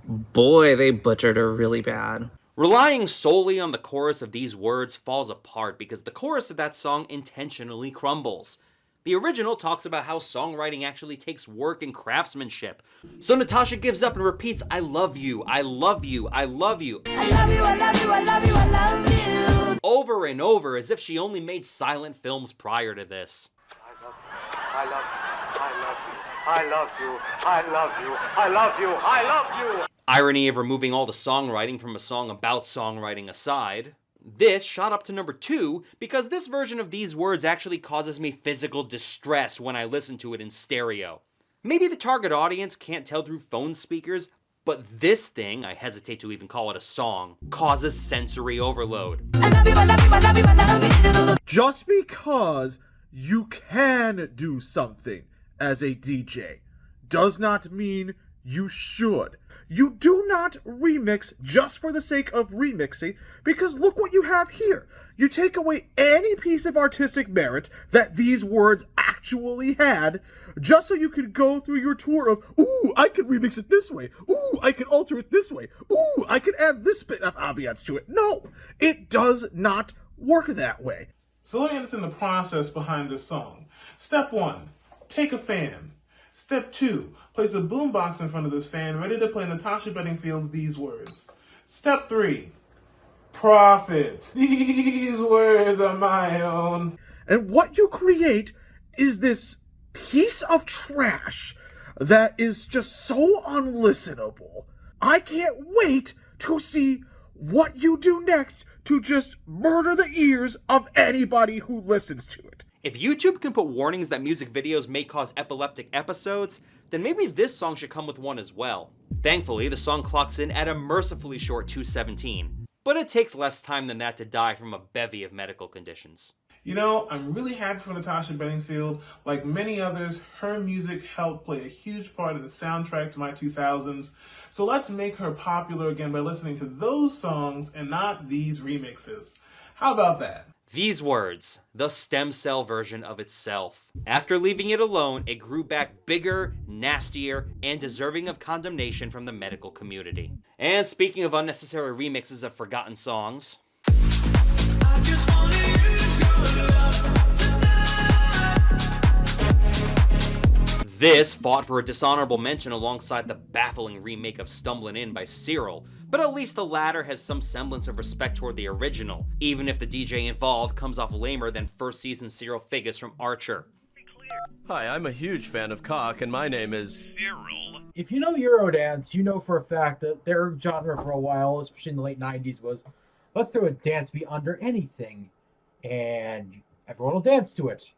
boy, they butchered her really bad. Relying solely on the chorus of these words falls apart because the chorus of that song intentionally crumbles. The original talks about how songwriting actually takes work and craftsmanship. So Natasha gives up and repeats, I love you, I love you, I love you. I love you, I love you, I love you, I love you. Over and over as if she only made silent films prior to this. I love you, I love you, I love you, I love you, I love you, I love you. Irony of removing all the songwriting from a song about songwriting aside, this shot up to number 2 because this version of these words actually causes me physical distress when I listen to it in stereo. Maybe the target audience can't tell through phone speakers, but this thing, I hesitate to even call it a song, causes sensory overload. Just because you can do something as a DJ does not mean you should. You do not remix just for the sake of remixing, because look what you have here. You take away any piece of artistic merit that these words actually had, just so you could go through your tour of, ooh, I could remix it this way. Ooh, I could alter it this way. Ooh, I could add this bit of ambiance to it. No, it does not work that way. So let me understand the process behind this song. Step 1, take a fan. Step 2, place a boombox in front of this fan ready to play Natasha Bedingfield's These Words. Step 3, profit. These words are my own. And what you create is this piece of trash that is just so unlistenable. I can't wait to see what you do next to just murder the ears of anybody who listens to it. If YouTube can put warnings that music videos may cause epileptic episodes, then maybe this song should come with one as well. Thankfully, the song clocks in at a mercifully short 2:17, but it takes less time than that to die from a bevy of medical conditions. You know, I'm really happy for Natasha Bedingfield. Like many others, her music helped play a huge part of the soundtrack to my 2000s. So let's make her popular again by listening to those songs and not these remixes. How about that? These words, the stem cell version of itself. After leaving it alone, it grew back bigger, nastier, and deserving of condemnation from the medical community. And speaking of unnecessary remixes of forgotten songs, this fought for a dishonorable mention alongside the baffling remake of Stumblin' In by Cyril, but at least the latter has some semblance of respect toward the original, even if the DJ involved comes off lamer than first season Cyril Figgis from Archer. Hi, I'm a huge fan of cock, and my name is Cyril. If you know Eurodance, you know for a fact that their genre for a while, especially in the late 90s, was let's throw a dance beat under anything, and everyone will dance to it.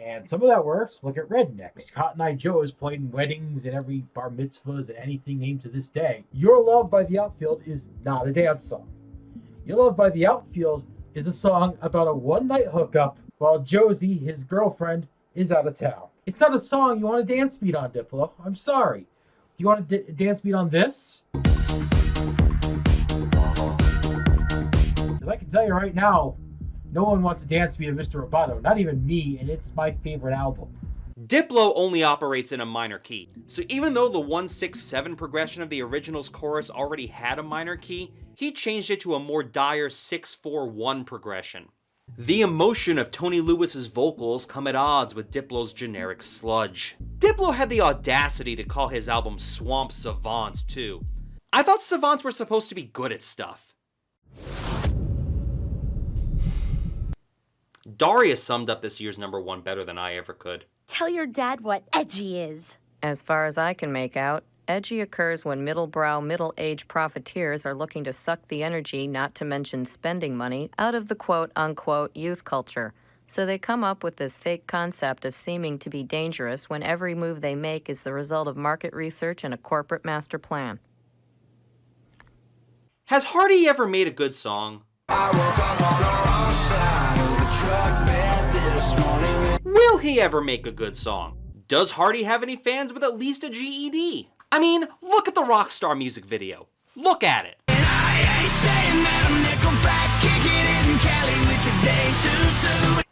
And some of that works. Look at Rednecks. Cotton Eye Joe is played in weddings and every bar mitzvahs and anything named to this day. Your Love by the Outfield is not a dance song. Your Love by the Outfield is a song about a one-night hookup while Josie, his girlfriend, is out of town. It's not a song you want a dance beat on, Diplo. I'm sorry. Do you want a dance beat on this? Because I can tell you right now, no one wants to dance beat of Mr. Roboto, not even me, and it's my favorite album. Diplo only operates in a minor key, so even though the 1-6-7 progression of the original's chorus already had a minor key, he changed it to a more dire 6-4-1 progression. The emotion of Tony Lewis's vocals come at odds with Diplo's generic sludge. Diplo had the audacity to call his album Swamp Savants too. I thought savants were supposed to be good at stuff. Darius summed up this year's #1 better than I ever could. Tell your dad what edgy is. As far as I can make out, edgy occurs when middle-brow, middle-aged profiteers are looking to suck the energy, not to mention spending money, out of the quote-unquote youth culture. So they come up with this fake concept of seeming to be dangerous when every move they make is the result of market research and a corporate master plan. Has Hardy ever made a good song? I woke up on the wrong side. Will he ever make a good song? Does Hardy have any fans with at least a GED? I mean, look at the Rockstar music video. Look at it.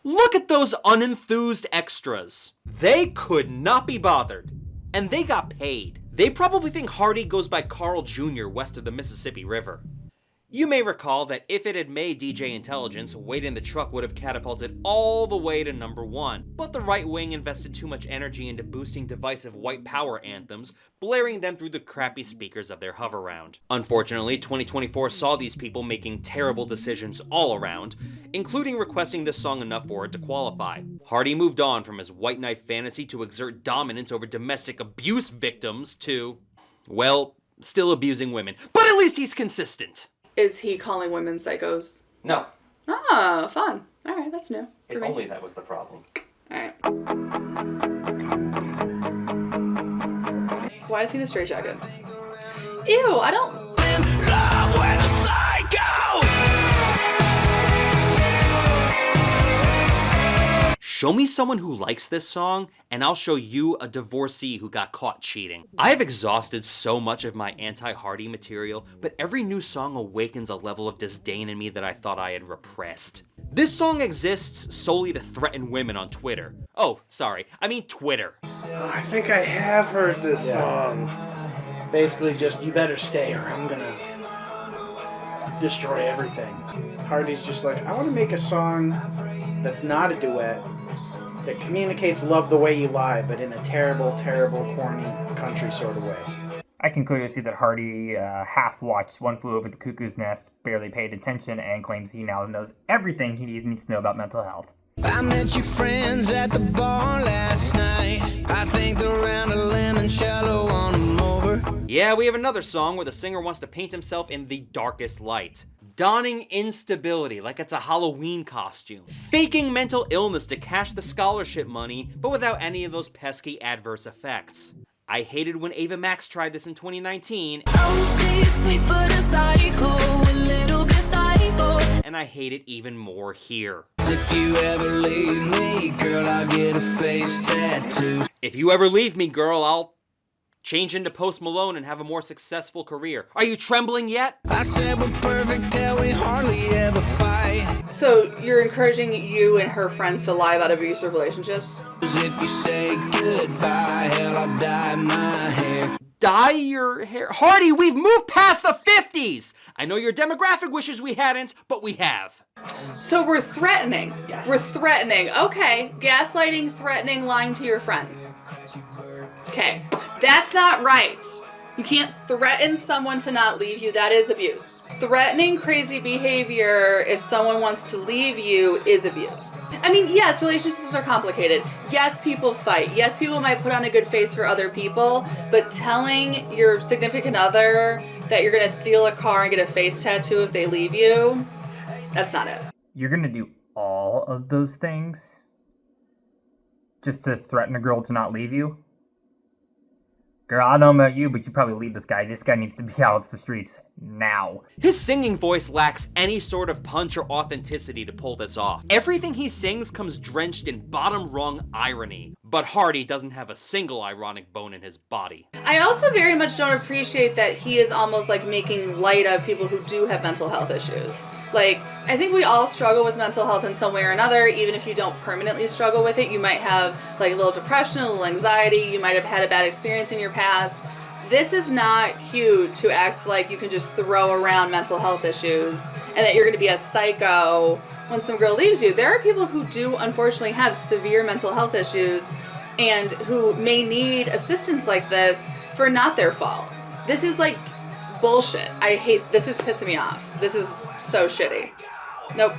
Look at those unenthused extras. They could not be bothered. And they got paid. They probably think Hardy goes by Carl Jr. west of the Mississippi River. You may recall that if it had made DJ Intelligence, Wait in the Truck would have catapulted all the way to #1, but the right wing invested too much energy into boosting divisive white power anthems, blaring them through the crappy speakers of their hover-round. Unfortunately, 2024 saw these people making terrible decisions all around, including requesting this song enough for it to qualify. Hardy moved on from his white knight fantasy to exert dominance over domestic abuse victims to, well, still abusing women. But at least he's consistent. Is he calling women psychos? No. Ah, fun. All right, that's new. If only that was the problem. All right. Why is he in a straight jacket? Ew, I don't. Show me someone who likes this song, and I'll show you a divorcee who got caught cheating. I have exhausted so much of my anti-Hardy material, but every new song awakens a level of disdain in me that I thought I had repressed. This song exists solely to threaten women on Twitter. Oh, sorry, I mean Twitter. I think I have heard this song. Basically just, you better stay or I'm gonna destroy everything. Hardy's just like, I want to make a song that's not a duet, that communicates love the way you lie, but in a terrible, terrible, corny, country sort of way. I can clearly see that Hardy half-watched One Flew Over the Cuckoo's Nest, barely paid attention, and claims he now knows everything he needs to know about mental health. I met your friends at the bar last night. I think the round of limoncello won them over. Yeah, we have another song where the singer wants to paint himself in the darkest light. Donning instability like it's a Halloween costume. Faking mental illness to cash the scholarship money, but without any of those pesky adverse effects. I hated when Ava Max tried this in 2019. Oh, she's sweet but a psycho, a little bit psycho. And I hate it even more here. If you ever leave me, girl, I'll get a face tattoo. If you ever leave me, girl, I'll change into Post Malone and have a more successful career. Are you trembling yet? I said we're perfect till we hardly ever fight. So you're encouraging you and her friends to lie about abusive relationships? If you say goodbye, hell, I'll dye my hair. Dye your hair? Hardy, we've moved past the 50s! I know your demographic wishes we hadn't, but we have. So we're threatening. Yes. We're threatening. Okay. Gaslighting, threatening, lying to your friends. Okay. That's not right. You can't threaten someone to not leave you. That is abuse. Threatening crazy behavior if someone wants to leave you is abuse. I mean, yes, relationships are complicated. Yes, people fight. Yes, people might put on a good face for other people, but telling your significant other that you're going to steal a car and get a face tattoo if they leave you, that's not it. You're gonna do all of those things just to threaten a girl to not leave you? Girl, I don't know about you, but you probably leave this guy. This guy needs to be out of the streets now. His singing voice lacks any sort of punch or authenticity to pull this off. Everything he sings comes drenched in bottom-rung irony, but Hardy doesn't have a single ironic bone in his body. I also very much don't appreciate that he is almost like making light of people who do have mental health issues. Like, I think we all struggle with mental health in some way or another. Even if you don't permanently struggle with it, you might have like a little depression, a little anxiety, you might have had a bad experience in your past. This is not cute to act like you can just throw around mental health issues and that you're going to be a psycho when some girl leaves you. There are people who do unfortunately have severe mental health issues and who may need assistance like this for not their fault. This is like bullshit. This is pissing me off. This is so shitty. Nope.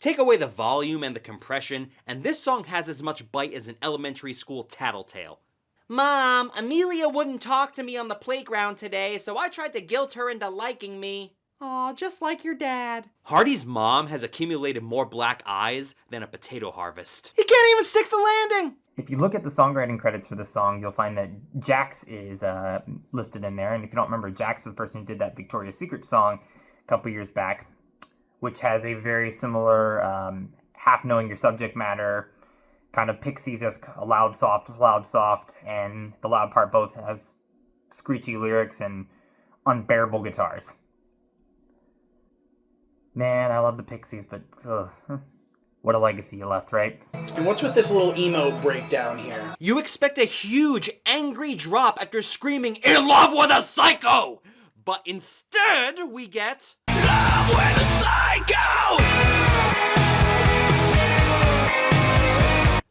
Take away the volume and the compression, and this song has as much bite as an elementary school tattletale. Mom, Amelia wouldn't talk to me on the playground today, so I tried to guilt her into liking me. Aw, just like your dad. Hardy's mom has accumulated more black eyes than a potato harvest. He can't even stick the landing! If you look at the songwriting credits for this song, you'll find that Jax is listed in there. And if you don't remember, Jax is the person who did that Victoria's Secret song a couple years back, which has a very similar half knowing your subject matter kind of Pixies as a loud, soft, and the loud part both has screechy lyrics and unbearable guitars. Man, I love the Pixies, but what a legacy you left, right? And what's with this little emo breakdown here? You expect a huge, angry drop after screaming, "In love with a psycho!" But instead, we get... Love with a psycho!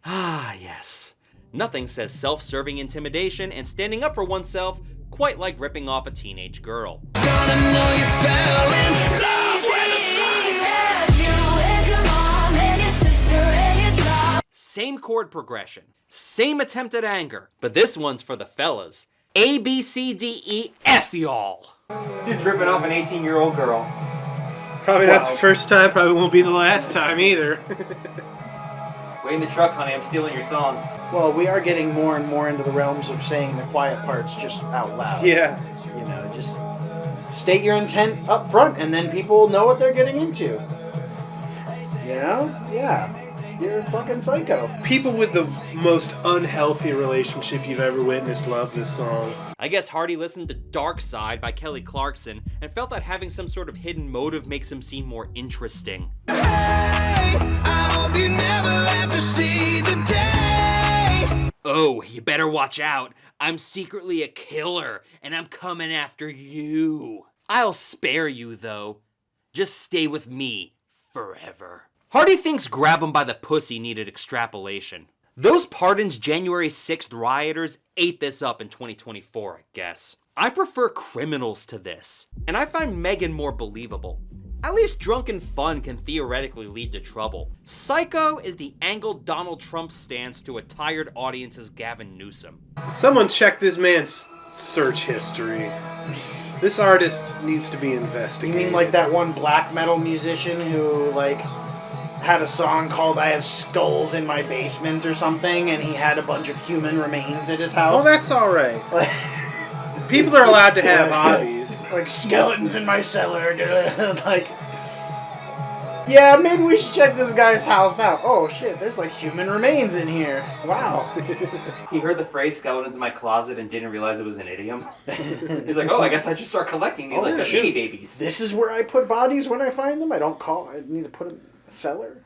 Ah, yes. Nothing says self-serving intimidation and standing up for oneself quite like ripping off a teenage girl. Gonna know you fell in love with a you and your mom and your sister and your job. Same chord progression, same attempt at anger, but this one's for the fellas. A, B, C, D, E, F y'all. Dude's ripping off an 18-year-old girl. Probably not the first time, probably won't be the last time either. Wait in the truck, honey, I'm stealing your song. Well, we are getting more and more into the realms of saying the quiet parts just out loud. Yeah. You know, just state your intent up front, and then people know what they're getting into. You know? Yeah. You're a fucking psycho. People with the most unhealthy relationship you've ever witnessed love this song. I guess Hardy listened to Dark Side by Kelly Clarkson and felt that having some sort of hidden motive makes him seem more interesting. I hope you never have to see the day. Oh, you better watch out. I'm secretly a killer, and I'm coming after you. I'll spare you, though. Just stay with me forever. Hardy thinks Grab 'em by the pussy needed extrapolation. Those Pardon's January 6th rioters ate this up in 2024, I guess. I prefer Criminals to this, and I find Megan more believable. At least drunken fun can theoretically lead to trouble. Psycho is the angled Donald Trump stance to a tired audience's Gavin Newsom. Someone check this man's search history. This artist needs to be investigated. You mean like that one black metal musician who, like, had a song called I Have Skulls in My Basement or something, and he had a bunch of human remains at his house? Well, that's alright. People are allowed to have hobbies. Like, skeletons in my cellar. Like, yeah, maybe we should check this guy's house out. Oh shit, there's like human remains in here. Wow. He heard the phrase skeletons in my closet and didn't realize it was an idiom. He's like, oh, I guess I just start collecting these like the Beanie Babies. This is where I put bodies when I find them? I need to put them in a cellar?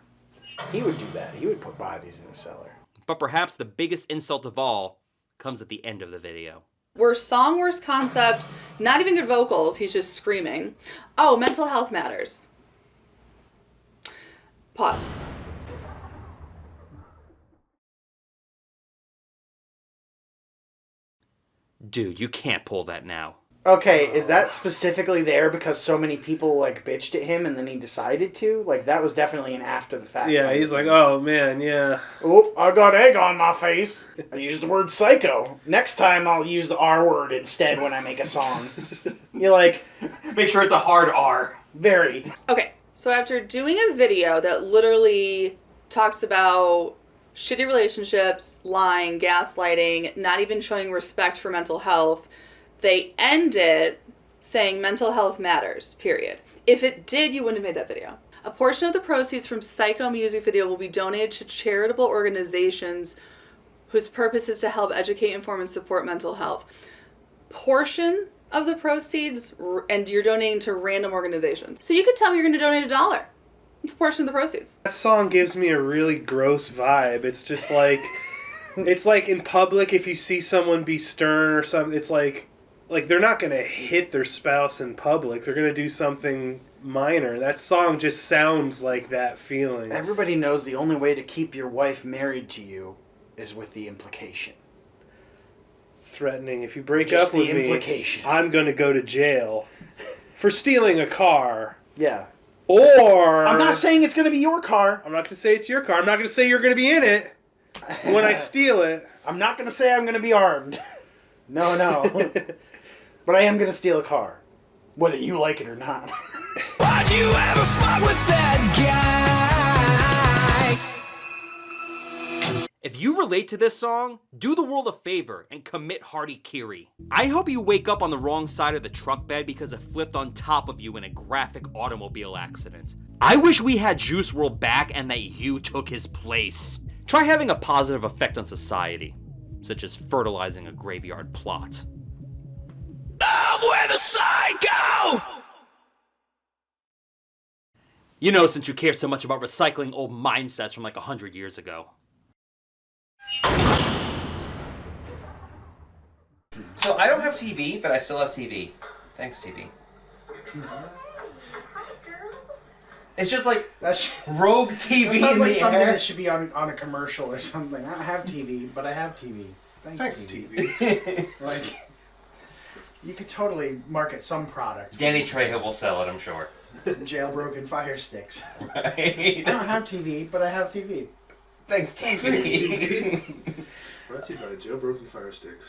He would do that. He would put bodies in a cellar. But perhaps the biggest insult of all comes at the end of the video. Worst song, worst concept, not even good vocals, he's just screaming. Oh, mental health matters. Pause. Dude, you can't pull that now. Okay, is that specifically there because so many people, like, bitched at him and then he decided to? Like, that was definitely an after the fact. Yeah, he's like, oh man, yeah. Oh, I got egg on my face. I used the word psycho. Next time I'll use the R word instead when I make a song. You're like... Make sure it's a hard R. Very. Okay, so after doing a video that literally talks about shitty relationships, lying, gaslighting, not even showing respect for mental health, they end it saying mental health matters, period. If it did, you wouldn't have made that video. A portion of the proceeds from Psycho music video will be donated to charitable organizations whose purpose is to help educate, inform, and support mental health. Portion of the proceeds, and you're donating to random organizations. So you could tell me you're going to donate $1. It's a portion of the proceeds. That song gives me a really gross vibe. It's just like, it's like in public if you see someone be stern or something, it's like they're not going to hit their spouse in public. They're going to do something minor. That song just sounds like that feeling. Everybody knows the only way to keep your wife married to you is with the implication. Threatening, if you break Just up with the implication. me, I'm going to go to jail for stealing a car. Yeah. Or... I'm not saying it's going to be your car. I'm not going to say it's your car. I'm not going to say you're going to be in it when I steal it. I'm not going to say I'm going to be armed. No. But I am going to steal a car. Whether you like it or not. Why'd you ever fuck with that guy? If you relate to this song, do the world a favor and commit Hardy Kiri. I hope you wake up on the wrong side of the truck bed because it flipped on top of you in a graphic automobile accident. I wish we had Juice WRLD back and that you took his place. Try having a positive effect on society, such as fertilizing a graveyard plot. Where the sign go? You know, since you care so much about recycling old mindsets from like 100 years ago. So I don't have TV, but I still have TV. Thanks, TV. It's just like rogue TV That sounds in like the something air. that should be on a commercial or something. I don't have TV, but I have TV. Thanks TV. Like, you could totally market some product. Danny Trejo will sell it, I'm sure. Jailbroken fire sticks. Right. I don't have TV, but I have TV. Thanks, Thanks, TV. TV. Brought to you by Jailbroken Fire Sticks.